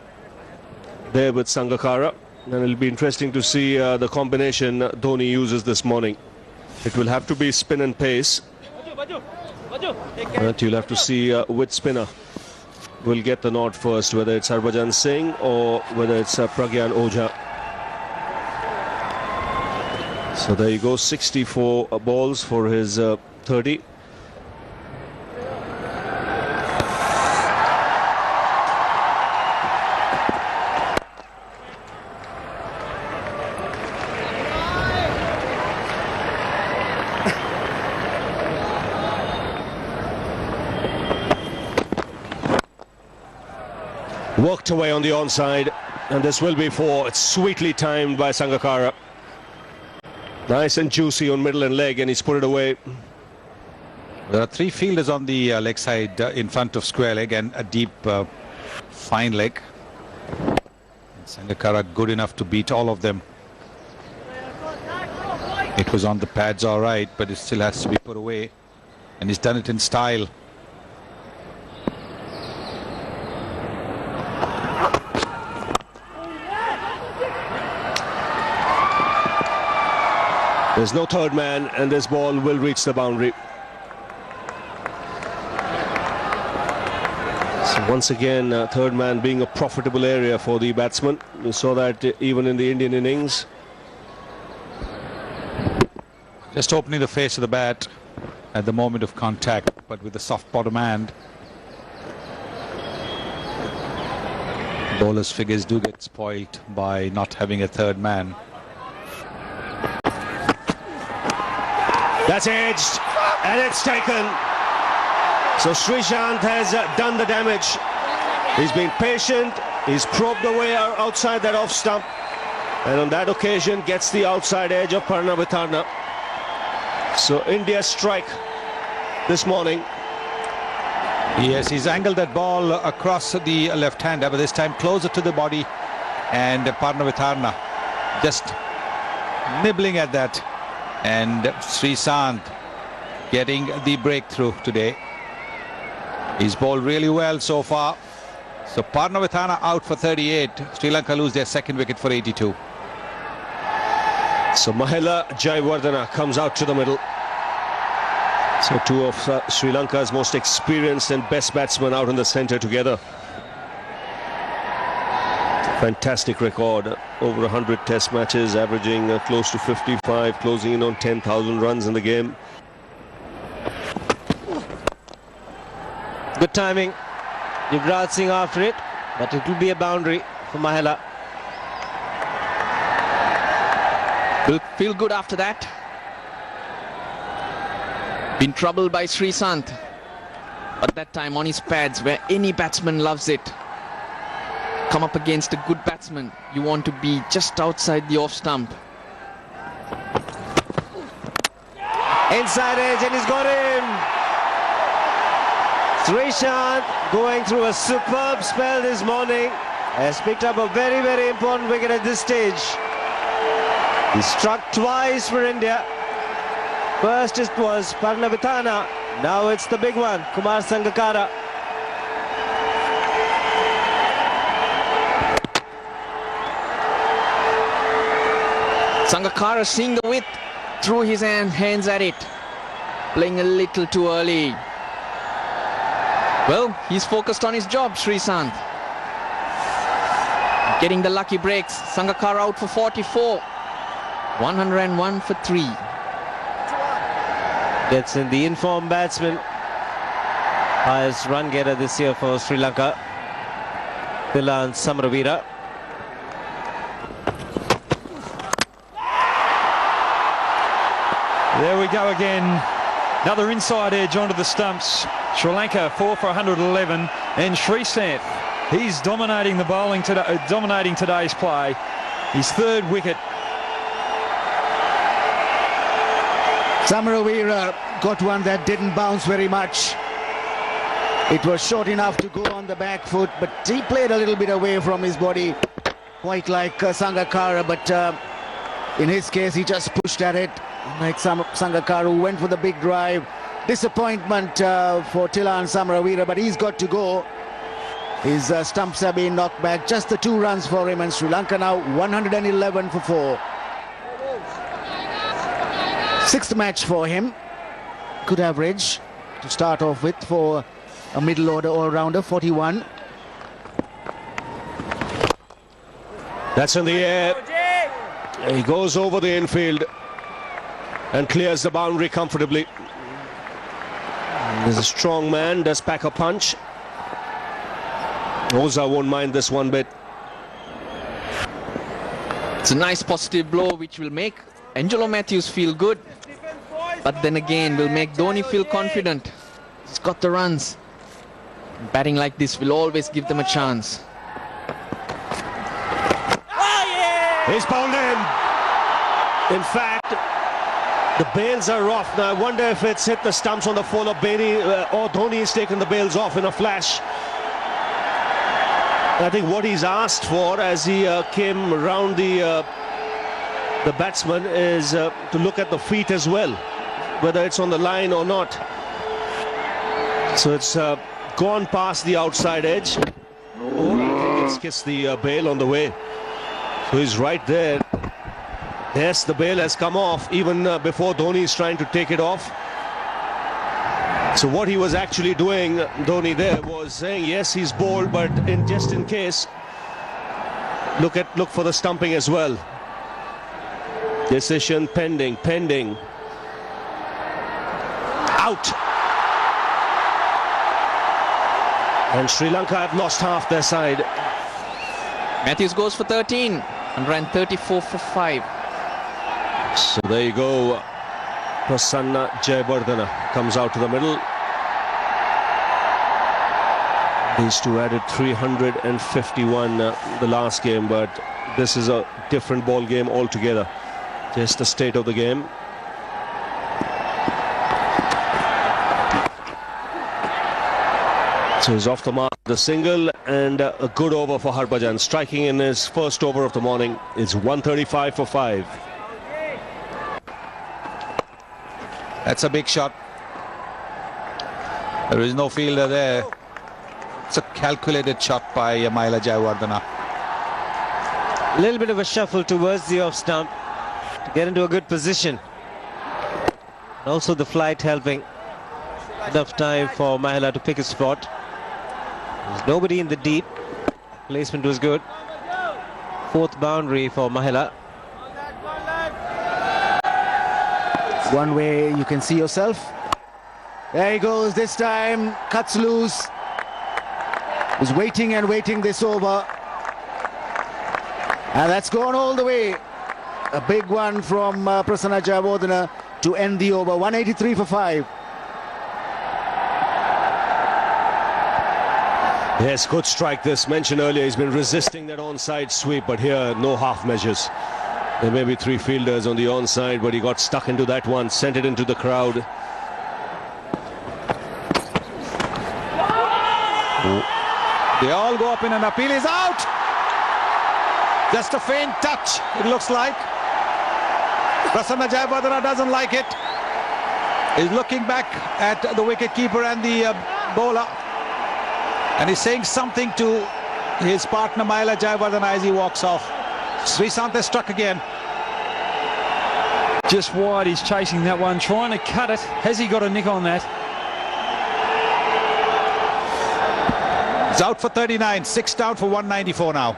there with Sangakkara. And it'll be interesting to see the combination Dhoni uses this morning. It will have to be spin and pace. But you'll have to see which spinner will get the nod first, whether it's Harbhajan Singh or whether it's Pragyan Ojha. So there you go, 64 balls for his 30. Worked away on the onside, and this will be 4. It's sweetly timed by Sangakkara. Nice and juicy on middle and leg, and he's put it away. There are 3 fielders on the leg side in front of square leg and a deep fine leg. Sangakkara good enough to beat all of them. It was on the pads all right, but it still has to be put away, and he's done it in style. There's no third man, and this ball will reach the boundary. So once again, third man being a profitable area for the batsman. We saw that even in the Indian innings. Just opening the face of the bat at the moment of contact, but with the soft bottom hand. Bowlers' figures do get spoilt by not having a third man. That's edged, and it's taken. So Srishant has done the damage. He's been patient, he's probed the way outside that off stump, and on that occasion gets the outside edge of Parnavitana. So India strike this morning. Yes, he's angled that ball across the left-hander, but this time closer to the body, and Parnavitana just nibbling at that, and Srishant getting the breakthrough today. He's bowled really well so far. So Parnavitana out for 38. Sri Lanka lose their second wicket for 82. So Mahela Jayawardena comes out to the middle. So two of Sri Lanka's most experienced and best batsmen out in the centre together. Fantastic record. Over 100 test matches, averaging close to 55, closing in on 10,000 runs in the game. Good timing. Yuvraj Singh after it, but it will be a boundary for Mahela. Will feel good after that. Been troubled by Srishant, but that time on his pads, where any batsman loves it. Come up against a good batsman, you want to be just outside the off stump. Inside edge, and he's got him. Srishant going through a superb spell this morning. Has picked up a very, very important wicket at this stage. He struck twice for India. First it was Parnavitana, now it's the big one, Kumar Sangakkara. Sangakkara seeing the width, threw his hands at it, playing a little too early. Well, he's focused on his job, Srishant. Getting the lucky breaks. Sangakkara out for 44. 101 for 3. Gets in the informed batsman. Highest run getter this year for Sri Lanka. Thilan Samaraweera. There we go again. Another inside edge onto the stumps. Sri Lanka 4 for 111, and Srishant, he's dominating the bowling today, dominating today's play. His third wicket. Samaraweera got one that didn't bounce very much. It was short enough to go on the back foot, but he played a little bit away from his body, quite like Sangakkara, but in his case he just pushed at it, like Sangakkara, who went for the big drive. Disappointment for Thilan Samaraweera, but he's got to go. His stumps have been knocked back. Just the 2 runs for him, and Sri Lanka now 111 for 4. 6th match for him. Good average to start off with for a middle order all-rounder, 41. That's in the air. He goes over the infield and clears the boundary comfortably. He's a strong man, does pack a punch. Oza won't mind this one bit. It's a nice positive blow which will make Angelo Matthews feel good, but then again will make Dhoni feel confident. He's got the runs. Batting like this will always give them a chance. He's bowled in. In fact, the bails are off. Now I wonder if it's hit the stumps on the fall of Bailey or Dhoni has taken the bails off in a flash. I think what he's asked for as he came around the batsman is to look at the feet as well, whether it's on the line or not. So it's gone past the outside edge. Oh, I think it's kissed the bail on the way. So he's right there. Yes, the bail has come off even before Dhoni is trying to take it off. So what he was actually doing, Dhoni, there was saying yes, he's bowled, but just in case, look for the stumping as well. Decision pending. Out. And Sri Lanka have lost half their side. Matthews goes for 13 and ran 34 for 5. So there you go. Prasanna Jayawardene comes out to the middle. These two added 351 the last game, but this is a different ball game altogether. Just the state of the game. So he's off the mark, the single, and a good over for Harbhajan. Striking in his first over of the morning. It's 135 for 5. That's a big shot. There is no fielder there. It's a calculated shot by Mahela Jayawardene. A little bit of a shuffle towards the off stump to get into a good position. Also the flight helping. Enough time for Mahela to pick a spot. There's nobody in the deep. Placement was good. 4th boundary for Mahela. One way you can see yourself. There he goes this time. Cuts loose. Was waiting and waiting this over. And that's gone all the way. A big one from Prasanna Jayawardene to end the over. 183 for 5. Yes, good strike this. Mentioned earlier, he's been resisting that onside sweep, but here, no half measures. There may be 3 fielders on the onside, but he got stuck into that one, sent it into the crowd. They all go up in an appeal. Is out. Just a faint touch, it looks like. Prasanna Jayawardene doesn't like it. He's looking back at the wicketkeeper and the bowler, and he's saying something to his partner Mahela Jayawardene as he walks off. Sreesanth has struck again. Just wide, he's chasing that one, trying to cut it. Has he got a nick on that? He's out for 39, 6 down for 194 now.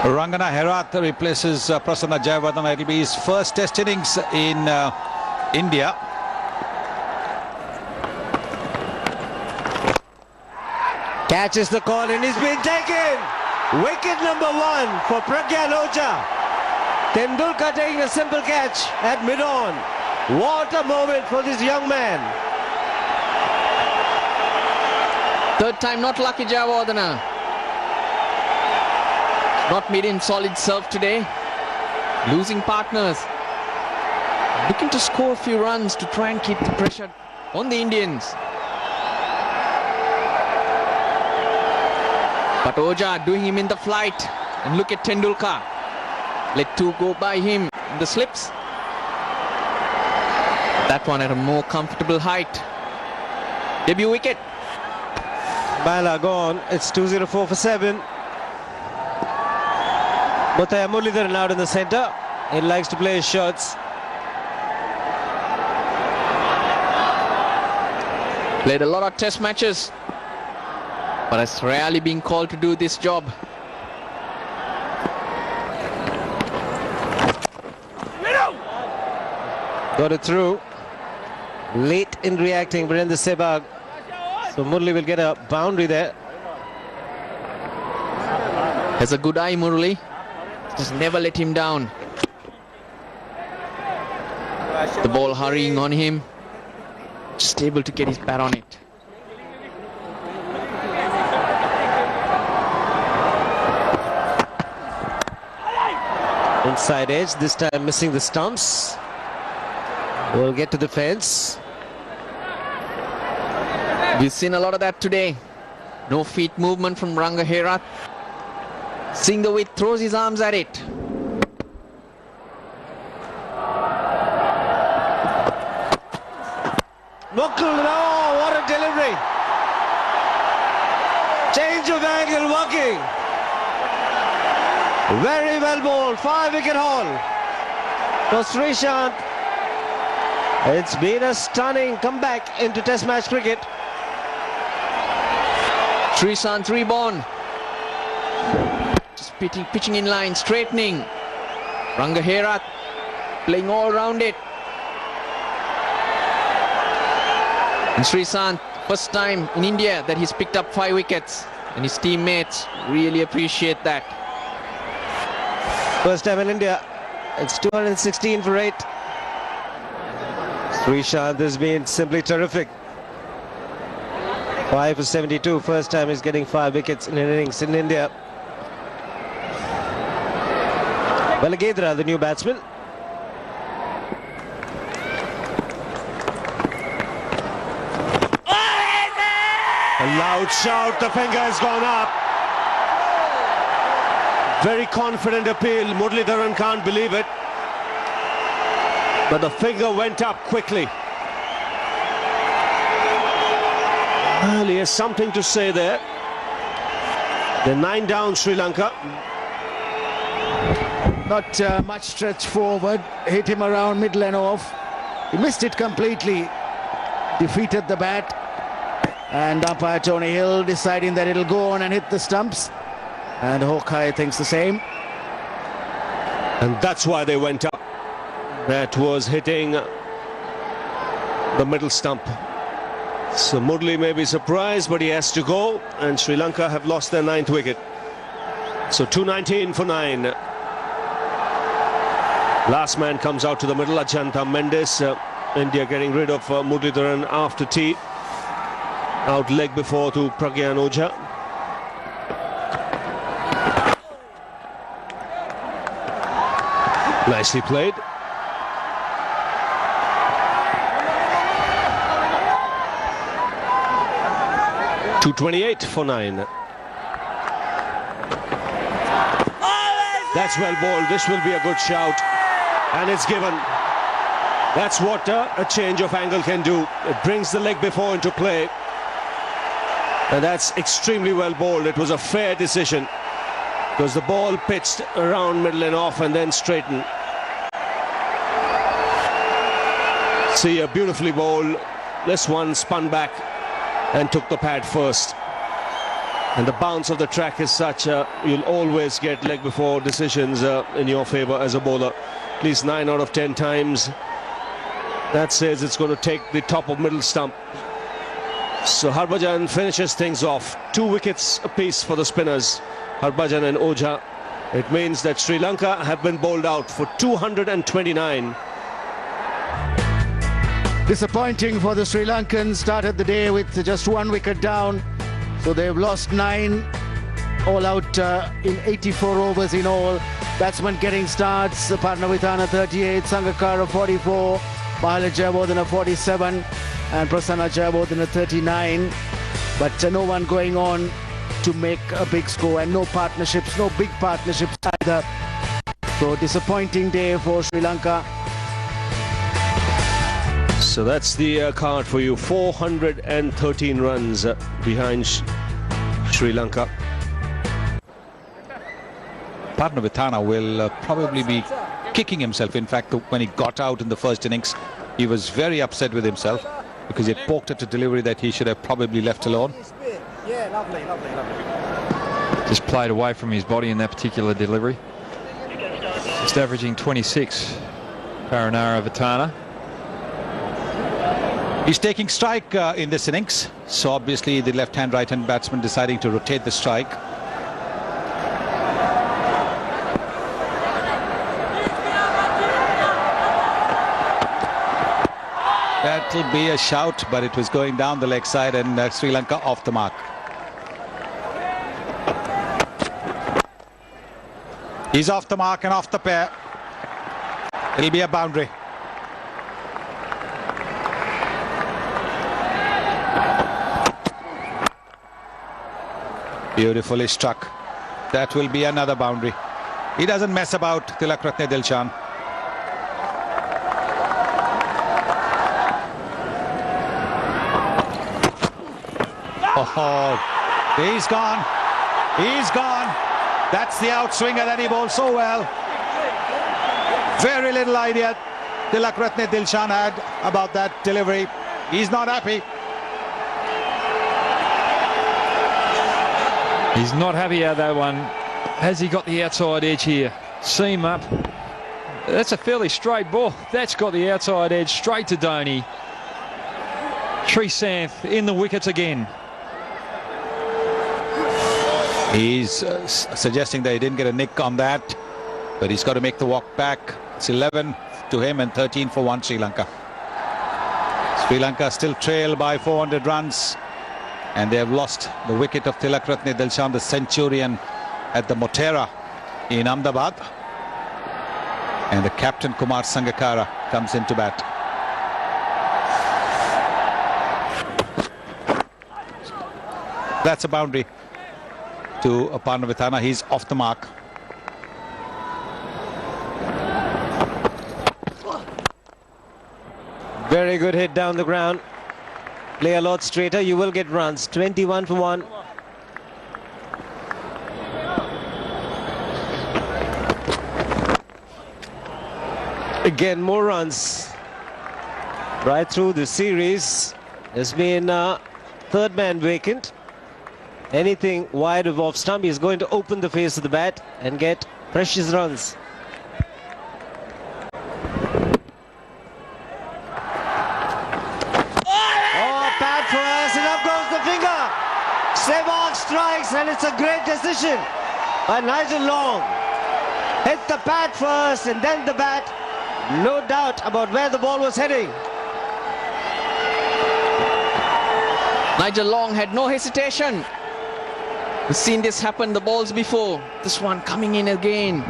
Rangana Herath replaces Prasanna Jayawardene. It will be his first test innings in India. Catches the call and he's been taken. Wicket number 1 for Pragyan Oja. Tendulkar taking a simple catch at mid-on. What a moment for this young man. 3rd time not lucky Jayawardene. Not made in solid serve today. Losing partners. Looking to score a few runs to try and keep the pressure on the Indians. But Oja doing him in the flight. And look at Tendulkar. Let 2 go by him in the slips. That one at a more comfortable height. Debut wicket. Mahela gone. It's 204 for 7. Mutaya Muralidharan out in the centre. He likes to play his shots. Played a lot of test matches, but has rarely been called to do this job. Got it through. Late in reacting, Virendra Sehwag. So Murali will get a boundary there. Has a good eye, Murali. Just never let him down. The ball hurrying on him. Just able to get his bat on it. Inside edge, this time missing the stumps. We'll get to the fence. We've seen a lot of that today. No feet movement from Ranga Herath. Seeing the width, throws his arms at it. Mukul, no, what a delivery. Change of angle working. Very well bowled, 5-wicket haul for Srishant. It's been a stunning comeback into Test match cricket. Srishant reborn. Just pitching in line, straightening. Ranga Herath playing all round it. And Srishant, first time in India that he's picked up 5 wickets, and his teammates really appreciate that. First time in India. It's 216 for 8. Srishant has been simply terrific. 5 for 72. First time he's getting 5 wickets in an innings in India. Balagedra, the new batsman. A loud shout, the finger has gone up. Very confident appeal, Muralidharan can't believe it. But the finger went up quickly. Well, he has something to say there. They're 9 down, Sri Lanka. Not much stretch forward, hit him around middle and off. He missed it completely, defeated the bat, and umpire Tony Hill deciding that it'll go on and hit the stumps, and Hawkeye thinks the same. And that's why they went up. That was hitting the middle stump. So Murali may be surprised, but he has to go, and Sri Lanka have lost their 9th wicket. So 219 for 9. Last man comes out to the middle, Ajanta Mendes. India getting rid of Muralidharan after tea. Out leg before to Pragyan Ojha. Nicely played. .228 for 9. That's well bowled. This will be a good shout. And it's given. That's what a change of angle can do. It brings the leg before into play. And that's extremely well bowled. It was a fair decision, because the ball pitched around middle and off and then straightened. See, a beautifully bowled. This one spun back and took the pad first. And the bounce of the track is such, you'll always get leg before decisions in your favour as a bowler. At least 9 out of 10 times. That says it's going to take the top of middle stump. So Harbhajan finishes things off. 2 wickets apiece for the spinners, Harbhajan and Ojha. It means that Sri Lanka have been bowled out for 229. Disappointing for the Sri Lankans. Started the day with just 1 wicket down. So they've lost 9, all out in 84 overs in all. Batsmen getting starts. Parnavithana 38, Sangakkara 44, Mahala Jayawardene 47, and Prasanna Jayawardene 39. But no one going on to make a big score, and no partnerships, no big partnerships either. So disappointing day for Sri Lanka. So that's the card for you. 413 runs behind Sri Lanka. Parnavithana will probably be kicking himself. In fact, when he got out in the first innings, he was very upset with himself because he had poked at a delivery that he should have probably left alone. Yeah, lovely. Just played away from his body in that particular delivery. Just averaging 26, Parnavithana. He's taking strike in this innings, so obviously the left-hand, right-hand batsman deciding to rotate the strike. That'll be a shout, but it was going down the leg side, and Sri Lanka off the mark. He's off the mark and off the pair. It'll be a boundary. Beautifully struck. That will be another boundary. He doesn't mess about, Tilakratne Dilshan. Oh, he's gone. He's gone. That's the outswinger that he bowled so well. Very little idea Tilakratne Dilshan had about that delivery. He's not happy. He's not happy at that one. Has he got the outside edge here? Seam up. That's a fairly straight ball. That's got the outside edge straight to Dhoni. Sreesanth in the wickets again. He's suggesting that he didn't get a nick on that, but he's got to make the walk back. It's 11 to him and 13 for 1 Sri Lanka. Sri Lanka still trail by 400 runs, and they have lost the wicket of Tilakratne Dilshan, the centurion, at the Motera in Ahmedabad. And the captain Kumar Sangakkara comes into bat. That's a boundary to Parnavithana. He's off the mark. Very good hit down the ground. Play a lot straighter, you will get runs. 21 for 1. Again, more runs. Right through the series, there's been third man vacant. Anything wide of off stump, he's going to open the face of the bat and get precious runs. Sehwag strikes, and it's a great decision by Nigel Long. Hit the pad first and then the bat. No doubt about where the ball was heading. Nigel Long had no hesitation. We've seen this happen the balls before. This one coming in again.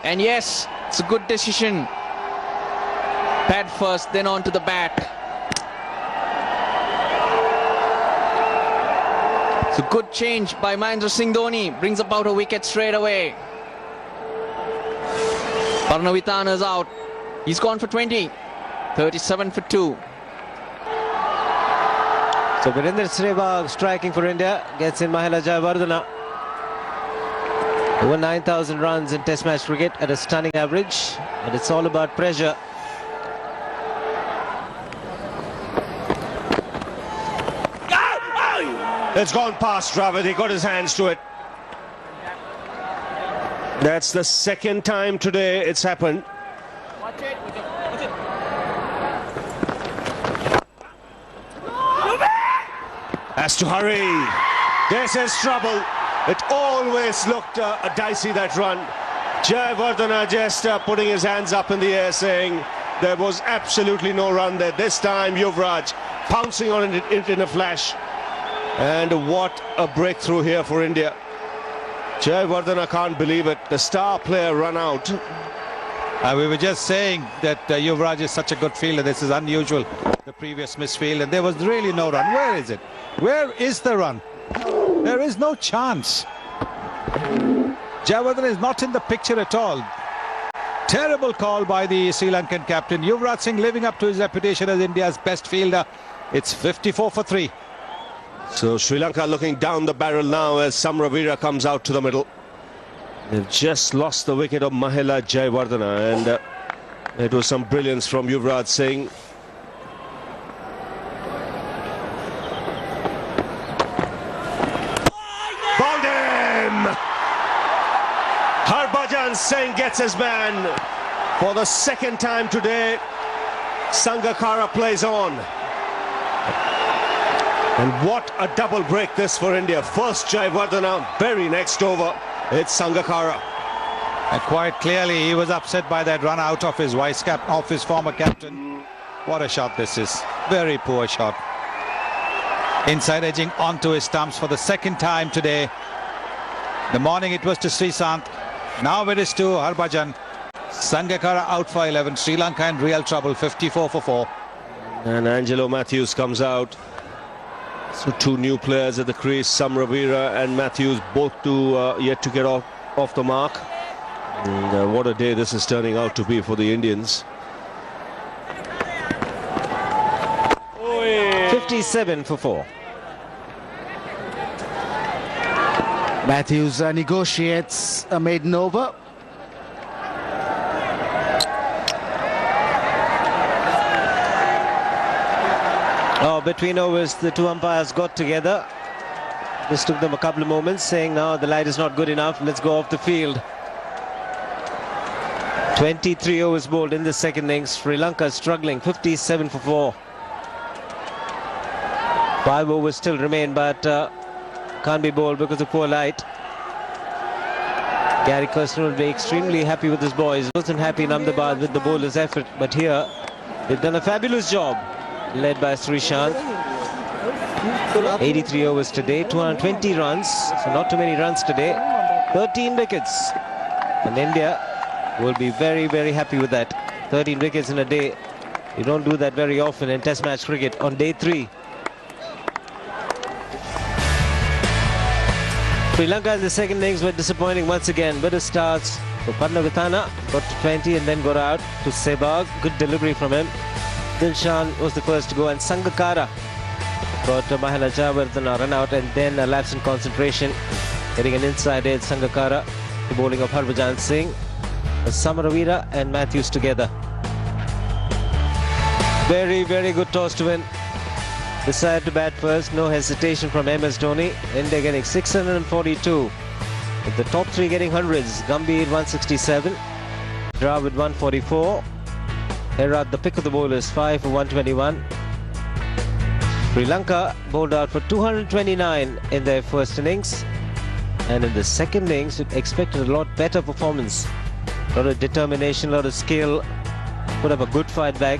And yes, it's a good decision. Pad first, then on to the bat. It's a good change by Mahendra Singh Dhoni. Brings about a wicket straight away. Parnavithana's out. He's gone for 20. 37 for 2. So Virender Sehwag striking for India. Gets in Mahela Jayawardene. Over 9,000 runs in Test match cricket at a stunning average. And it's all about pressure. It's gone past Dravid. He got his hands to it. That's the second time today it's happened. Has to hurry. This is trouble. It always looked dicey, that run. Jayawardene just putting his hands up in the air saying there was absolutely no run there. This time Yuvraj pouncing on it in a flash. And what a breakthrough here for India. Jayawardene can't believe it. The star player run out. We were just saying that Yuvraj is such a good fielder. This is unusual. The previous misfield, and there was really no run. Where is it? Where is the run? There is no chance. Jayawardene is not in the picture at all. Terrible call by the Sri Lankan captain. Yuvraj Singh living up to his reputation as India's best fielder. It's 54 for 3. So Sri Lanka looking down the barrel now as Samravira comes out to the middle. They've just lost the wicket of Mahela Jayawardene, and it was some brilliance from Yuvraj Singh. Bowled him! Harbhajan Singh gets his man. For the second time today, Sangakkara plays on. And what a double break this for India. First Jayawardene, very next over, it's Sangakkara. And quite clearly he was upset by that run out of his off his former captain. What a shot this is. Very poor shot. Inside edging onto his stumps for the second time today. The morning it was to Sreesanth. Now it is to Harbhajan. Sangakkara out for 11. Sri Lanka in real trouble, 54 for 4. And Angelo Matthews comes out. So two new players at the crease, Samravira and Matthews, both yet to get off the mark. And, what a day this is turning out to be for the Indians. 57 for 4. Matthews negotiates a maiden over. Oh, between overs, the two umpires got together. This took them a couple of moments, saying, no, the light is not good enough, let's go off the field. 23 overs bowled in the second innings. Sri Lanka struggling, 57 for 4. 5 overs still remain, but can't be bowled because of poor light. Gary Kirsten will be extremely happy with his boys. Wasn't happy in Ahmedabad with the bowler's effort, but here they've done a fabulous job, led by Srishant. 83 overs today, 220 runs, so not too many runs today. 13 wickets, and India will be very, very happy with that. 13 wickets in a day. You don't do that very often in Test match cricket on day 3. Sri Lanka in the second innings were disappointing once again. Better starts for Padnavathana, got to 20 and then got out to Sehwag. Good delivery from him. Dilshan was the first to go, and Sangakkara got Mahela Jayawardene run out, and then a lapse in concentration, getting an inside edge. Sangakkara, the bowling of Harbhajan Singh, Samaraveera and Matthews together. Very, very good toss to win. Decided to bat first, no hesitation from MS Dhoni. India getting 642. With the top 3 getting hundreds. Gambhir 167, Dravid 144. Herat, the pick of the bowlers, 5 for 121. Sri Lanka bowled out for 229 in their first innings. And in the second innings, it expected a lot better performance. A lot of determination, a lot of skill. Put up a good fight back.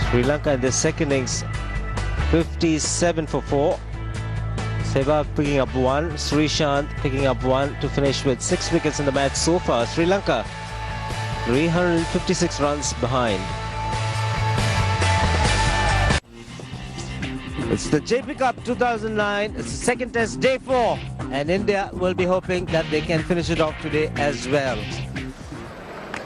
Sri Lanka in the second innings, 57 for 4. Sehwag picking up 1. Srishant picking up 1 to finish with 6 wickets in the match so far. Sri Lanka 356 runs behind. It's the JP Cup 2009. It's the second test, day 4. And India will be hoping that they can finish it off today as well.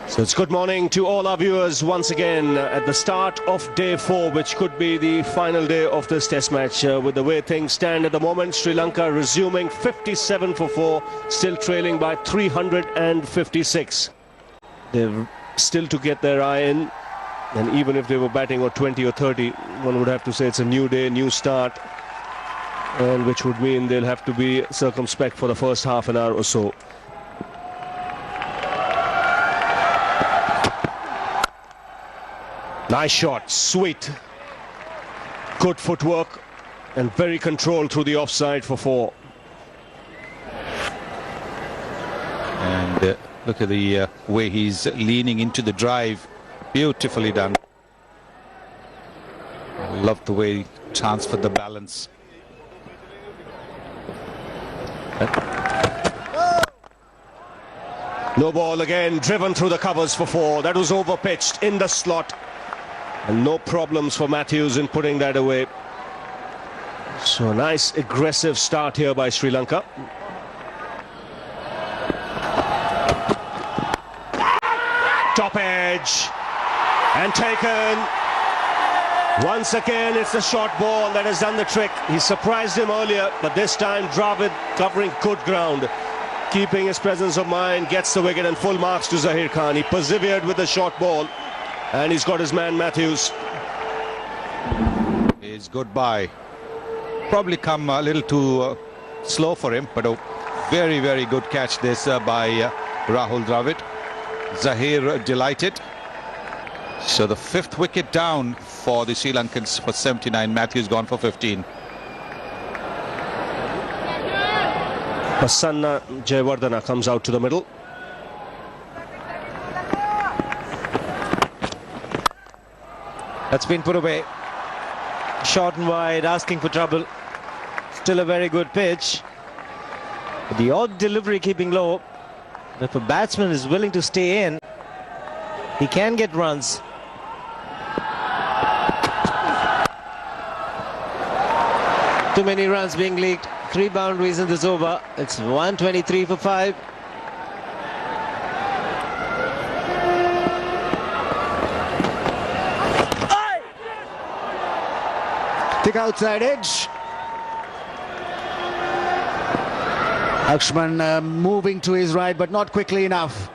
So it's good morning to all our viewers once again at the start of day 4, which could be the final day of this test match. With the way things stand at the moment, Sri Lanka resuming 57 for 4, still trailing by 356. They're still to get their eye in, and even if they were batting or 20 or 30, one would have to say it's a new day, new start, and which would mean they'll have to be circumspect for the first half an hour or so. Nice shot, sweet. Good footwork and very controlled through the offside for 4. And look at the way he's leaning into the drive. Beautifully done. Love the way he transferred the balance. No ball again, driven through the covers for 4. That was over-pitched in the slot. And no problems for Matthews in putting that away. So a nice aggressive start here by Sri Lanka. Top edge and taken. Once again, it's the short ball that has done the trick. He surprised him earlier, but this time Dravid covering good ground, keeping his presence of mind, gets the wicket, and full marks to Zahir Khan. He persevered with the short ball, and he's got his man Matthews. His goodbye. Probably come a little too slow for him, but a very, very good catch this by Rahul Dravid. Zahir delighted. So the 5th wicket down for the Sri Lankans for 79. Matthews gone for 15. Prasanna Jayawardene comes out to the middle. That's been put away. Short and wide, asking for trouble. Still a very good pitch. The odd delivery keeping low. If a batsman is willing to stay in, he can get runs. Too many runs being leaked. 3 boundaries in this over. It's 123 for 5. Thick outside edge. Lakshman moving to his right, but not quickly enough.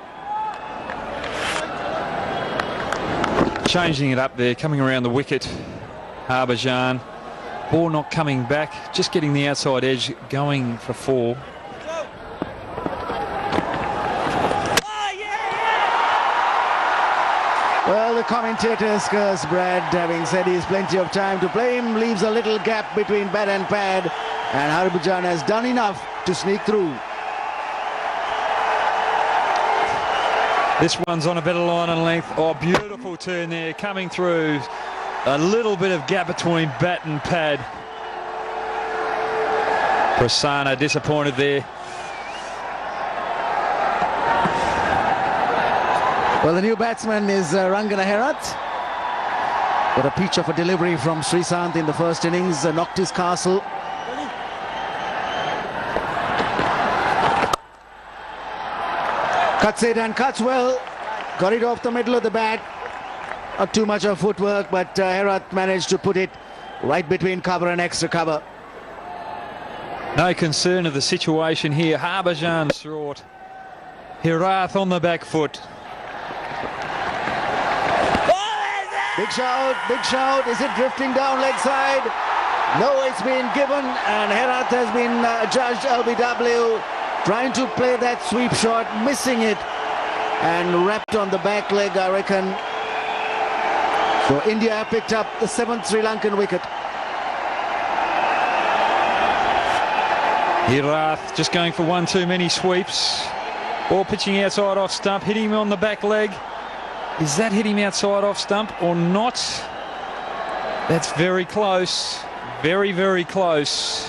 Changing it up there, coming around the wicket. Harbhajan. Ball not coming back, just getting the outside edge, going for 4. Well, the commentators curse Brad, having said he has plenty of time to play him, leaves a little gap between bat and pad, and Harbhajan has done enough to sneak through. This one's on a better line and length. Oh, beautiful turn there, coming through. A little bit of gap between bat and pad. Prasanna disappointed there. Well, the new batsman is Rangana Herath. Got a peach of a delivery from Sreesanth in the first innings, knocked his castle. Cuts it and cuts well. Got it off the middle of the bat. Not too much of footwork, but Herath managed to put it right between cover and extra cover. No concern of the situation here. Harbhajan short. Herath on the back foot. Big shout, big shout. Is it drifting down leg side? No, it's been given, and Herath has been judged LBW. Trying to play that sweep shot, missing it, and wrapped on the back leg, I reckon. So India picked up the 7th Sri Lankan wicket. Herath just going for one too many sweeps. Ball pitching outside off stump, hitting him on the back leg. Is that hit him outside off stump or not? That's very close. Very, very close.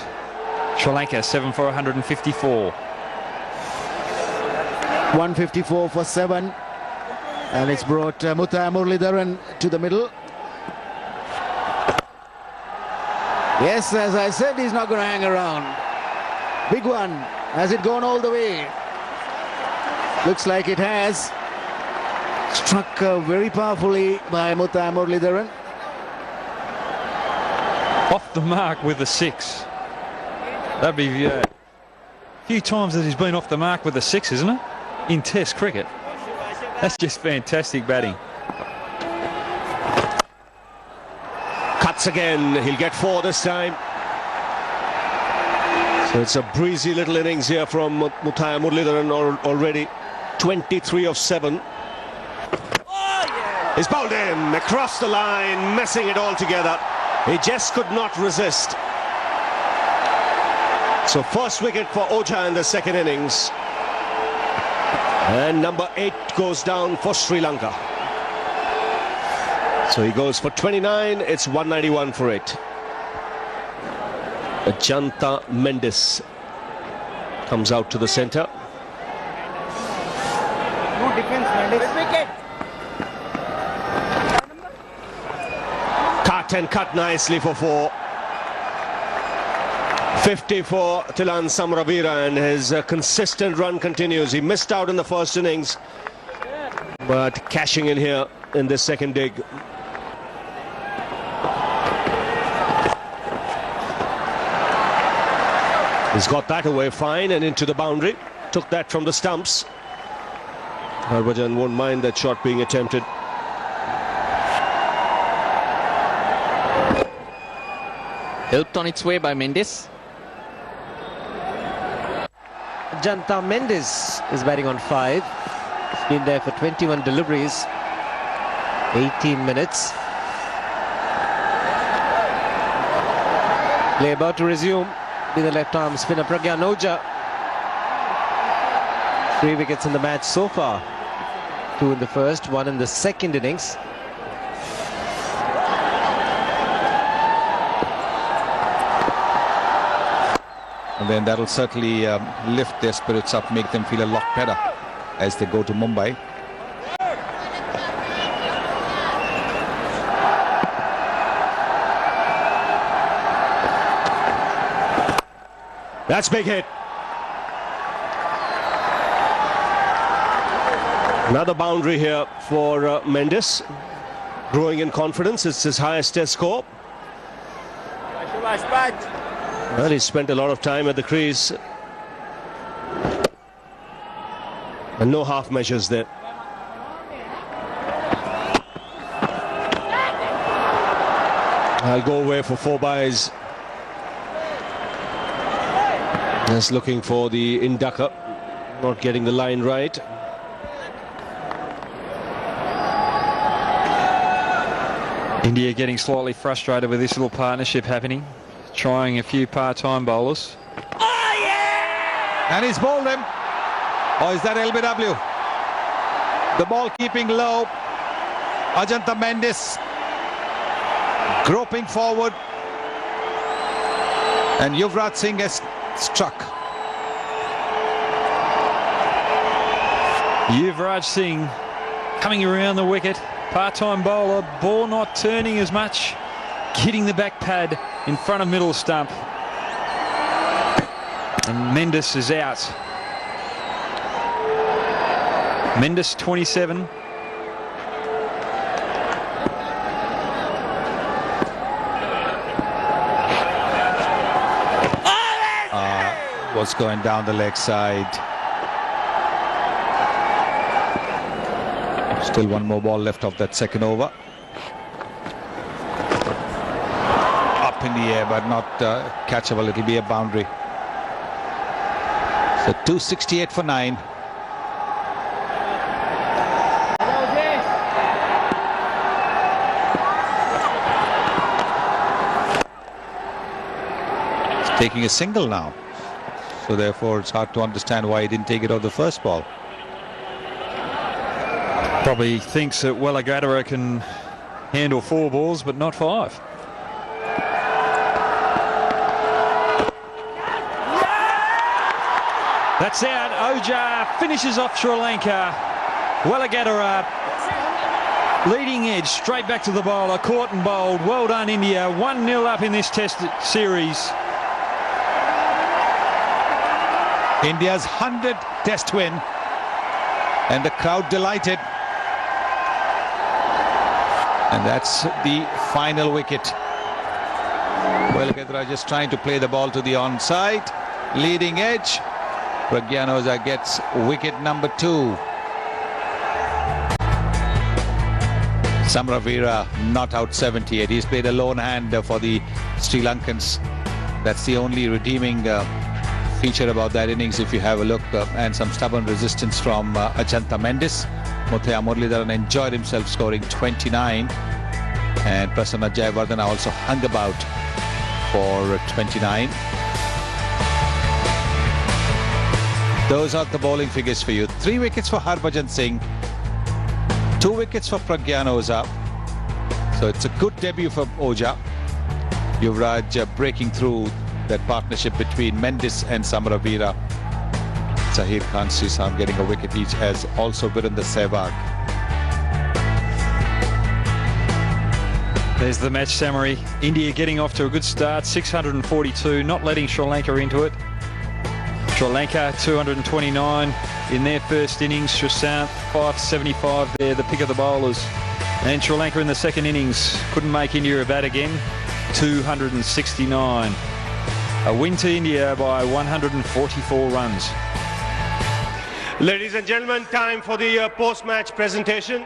Sri Lanka 7 for 154. 154 for 7. And it's brought Muthiah Muralidharan to the middle. Yes, as I said, he's not going to hang around. Big one. Has it gone all the way? Looks like it has. Struck very powerfully by Muthiah Muralidharan. Off the mark with a 6. That'd be a few times that he's been off the mark with a 6, isn't it? In Test cricket. That's just fantastic batting. Cuts again. He'll get 4 this time. So it's a breezy little innings here from Muthiah Muralidharan already. 23 of 7. He's bowled in across the line, messing it all together. He just could not resist. So first wicket for Ojha in the second innings. And number 8 goes down for Sri Lanka. So he goes for 29, it's 191 for it. Janta Mendes comes out to the centre. No defense, Mendes. Cut and cut nicely for 4. 50 for Tilan Samravira, and his consistent run continues. He missed out in the first innings, but cashing in here in this second dig. He's got that away fine and into the boundary. Took that from the stumps. Harbhajan won't mind that shot being attempted. Helped on its way by Mendes. Janta Mendes is batting on 5. He's been there for 21 deliveries, 18 minutes. Play about to resume with the left-arm spinner Pragyan Ojha. 3 wickets in the match so far. 2 in the first, 1 in the second innings. And then that'll certainly lift their spirits up, make them feel a lot better as they go to Mumbai. That's big hit. Another boundary here for Mendes. Growing in confidence. It's his highest test score. Well, he spent a lot of time at the crease. And no half measures there. I'll go away for 4 byes. Just looking for the inducker. Not getting the line right. India getting slightly frustrated with this little partnership happening. Trying a few part-time bowlers. Oh, yeah! And he's bowled him. Or is that LBW? The ball keeping low. Ajantha Mendes groping forward. And Yuvraj Singh has struck. Yuvraj Singh coming around the wicket. Part-time bowler, ball not turning as much. Hitting the back pad in front of middle stump. And Mendes is out. Mendes 27. What's going down the leg side? Still one more ball left of that second over. Up in the air, but not catchable. It'll be a boundary. So 268 for 9. It's taking a single now. So therefore it's hard to understand why he didn't take it off the first ball. Probably thinks that Wellagatara can handle 4 balls but not 5. That's out. Ojha finishes off Sri Lanka. Wellagatara leading edge straight back to the bowler. Caught and bowled. Well done India. 1-0 up in this test series. India's 100th test win. And the crowd delighted. And that's the final wicket. Wellagatara just trying to play the ball to the onside. Leading edge. Pragyan Ojha gets wicket number 2. Samravira not out 78. He's played a lone hand for the Sri Lankans. That's the only redeeming feature about that innings if you have a look. And some stubborn resistance from Ajantha Mendes. Muthiah Muralidharan enjoyed himself scoring 29. And Prasanna Jayawardena also hung about for 29. Those are the bowling figures for you. 3 wickets for Harbhajan Singh. 2 wickets for Pragyan Ojha. So it's a good debut for Ojha. Yuvraj breaking through that partnership between Mendes and Samravira. Zahir Khan, Srisam getting a wicket each, as also Virendra Sehwag. There's the match summary. India getting off to a good start. 642, not letting Sri Lanka into it. Sri Lanka 229 in their first innings. Srisant 575 there, the pick of the bowlers. And Sri Lanka in the second innings couldn't make India a bat again. 269. A win to India by 144 runs. Ladies and gentlemen, time for the post-match presentation.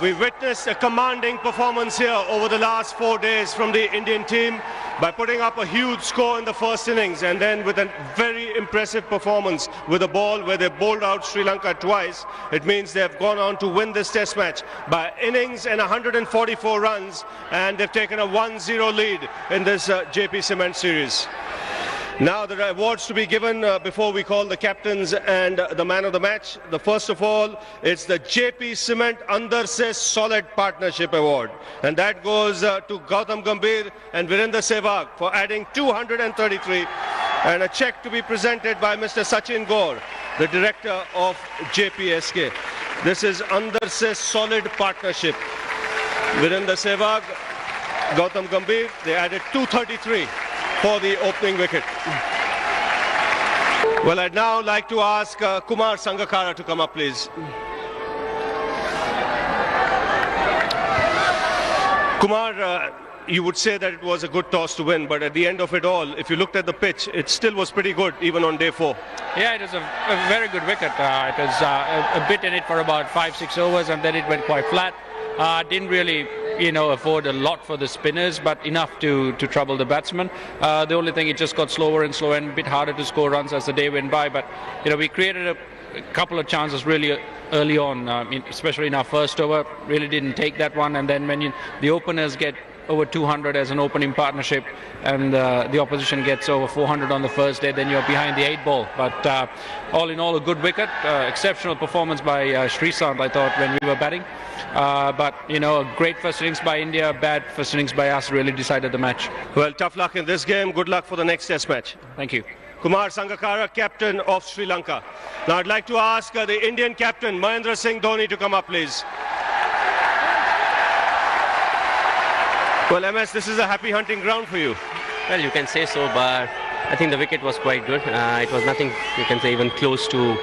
We witnessed a commanding performance here over the last 4 days from the Indian team by putting up a huge score in the first innings, and then with a very impressive performance with a ball where they bowled out Sri Lanka twice. It means they have gone on to win this test match by innings and 144 runs, and they've taken a 1-0 lead in this JP Cement series. Now the awards to be given before we call the captains and the man of the match. The first of all, it's the JP Cement Andar Se Solid Partnership Award. And that goes to Gautam Gambhir and Virendra Sehwag for adding 233. And a check to be presented by Mr. Sachin Gaur, the director of JPSK. This is Andar Se Solid Partnership. Virendra Sehwag, Gautam Gambhir, they added 233 for the opening wicket. Well, I'd now like to ask Kumar Sangakkara to come up, please. Kumar, you would say that it was a good toss to win, but at the end of it all, if you looked at the pitch, it still was pretty good, even on day 4. Yeah, it was a very good wicket. It was a bit in it for about 5-6 overs, and then it went quite flat. Didn't really, afford a lot for the spinners, but enough to trouble the batsmen. The only thing, it just got slower and slower and a bit harder to score runs as the day went by. But we created a couple of chances really early on, especially in our first over. Really didn't take that one, and then when the openers get over 200 as an opening partnership, and the opposition gets over 400 on the first day, then you're behind the 8 ball. But all in all, a good wicket. Exceptional performance by Srishant, I thought, when we were batting. But a great first innings by India, bad first innings by us really decided the match. Well, tough luck in this game. Good luck for the next test match. Thank you. Kumar Sangakkara, captain of Sri Lanka. Now I'd like to ask the Indian captain, Mahendra Singh Dhoni, to come up, please. Well, MS, this is a happy hunting ground for you. Well, you can say so, but I think the wicket was quite good. It was nothing, you can say, even close to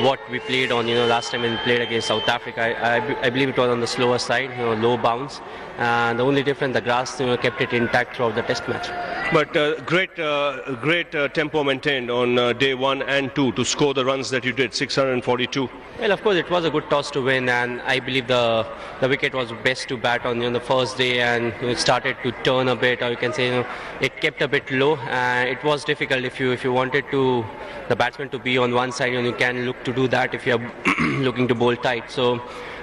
what we played on, last time when we played against South Africa. I believe it was on the slower side, low bounce. And the only difference, the grass, kept it intact throughout the test match. But great tempo maintained on day 1 and 2 to score the runs that you did, 642. Well, of course, it was a good toss to win, and I believe the wicket was best to bat on the first day, and it started to turn a bit, or you can say it kept a bit low. It was difficult if you wanted the batsman to be on one side, you can look to do that if you are looking to bowl tight. So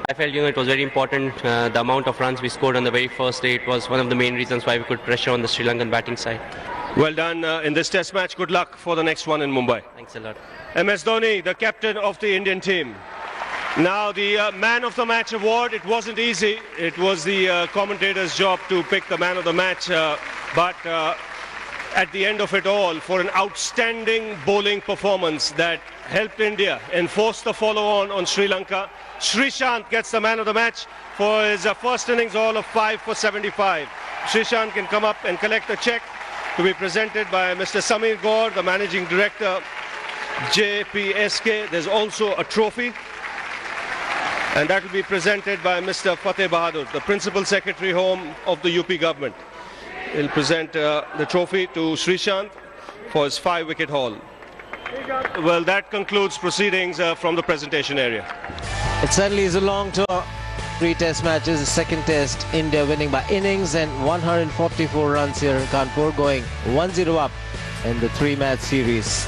I felt it was very important, the amount of runs we scored on the very first day. It was one of the main reasons why we could pressure on the Sri Lankan batting side. Well done in this test match. Good luck for the next one in Mumbai. Thanks a lot. MS Dhoni, the captain of the Indian team. Now the man of the match award, it wasn't easy. It was the commentator's job to pick the man of the match, but at the end of it all, for an outstanding bowling performance that helped India enforce the follow-on on Sri Lanka, Srishant gets the man of the match for his first innings all of 5 for 75. Srishant can come up and collect the check to be presented by Mr. Samir Gaur, the managing director, JPSK. There's also a trophy, and that will be presented by Mr. Fateh Bahadur, the principal secretary home of the UP government. He'll present the trophy to Srishant for his 5-wicket haul. Well, that concludes proceedings from the presentation area. It certainly is a long tour. 3 test matches. The second test, India winning by innings and 144 runs here in Kanpur, going 1-0 up in the 3-match series.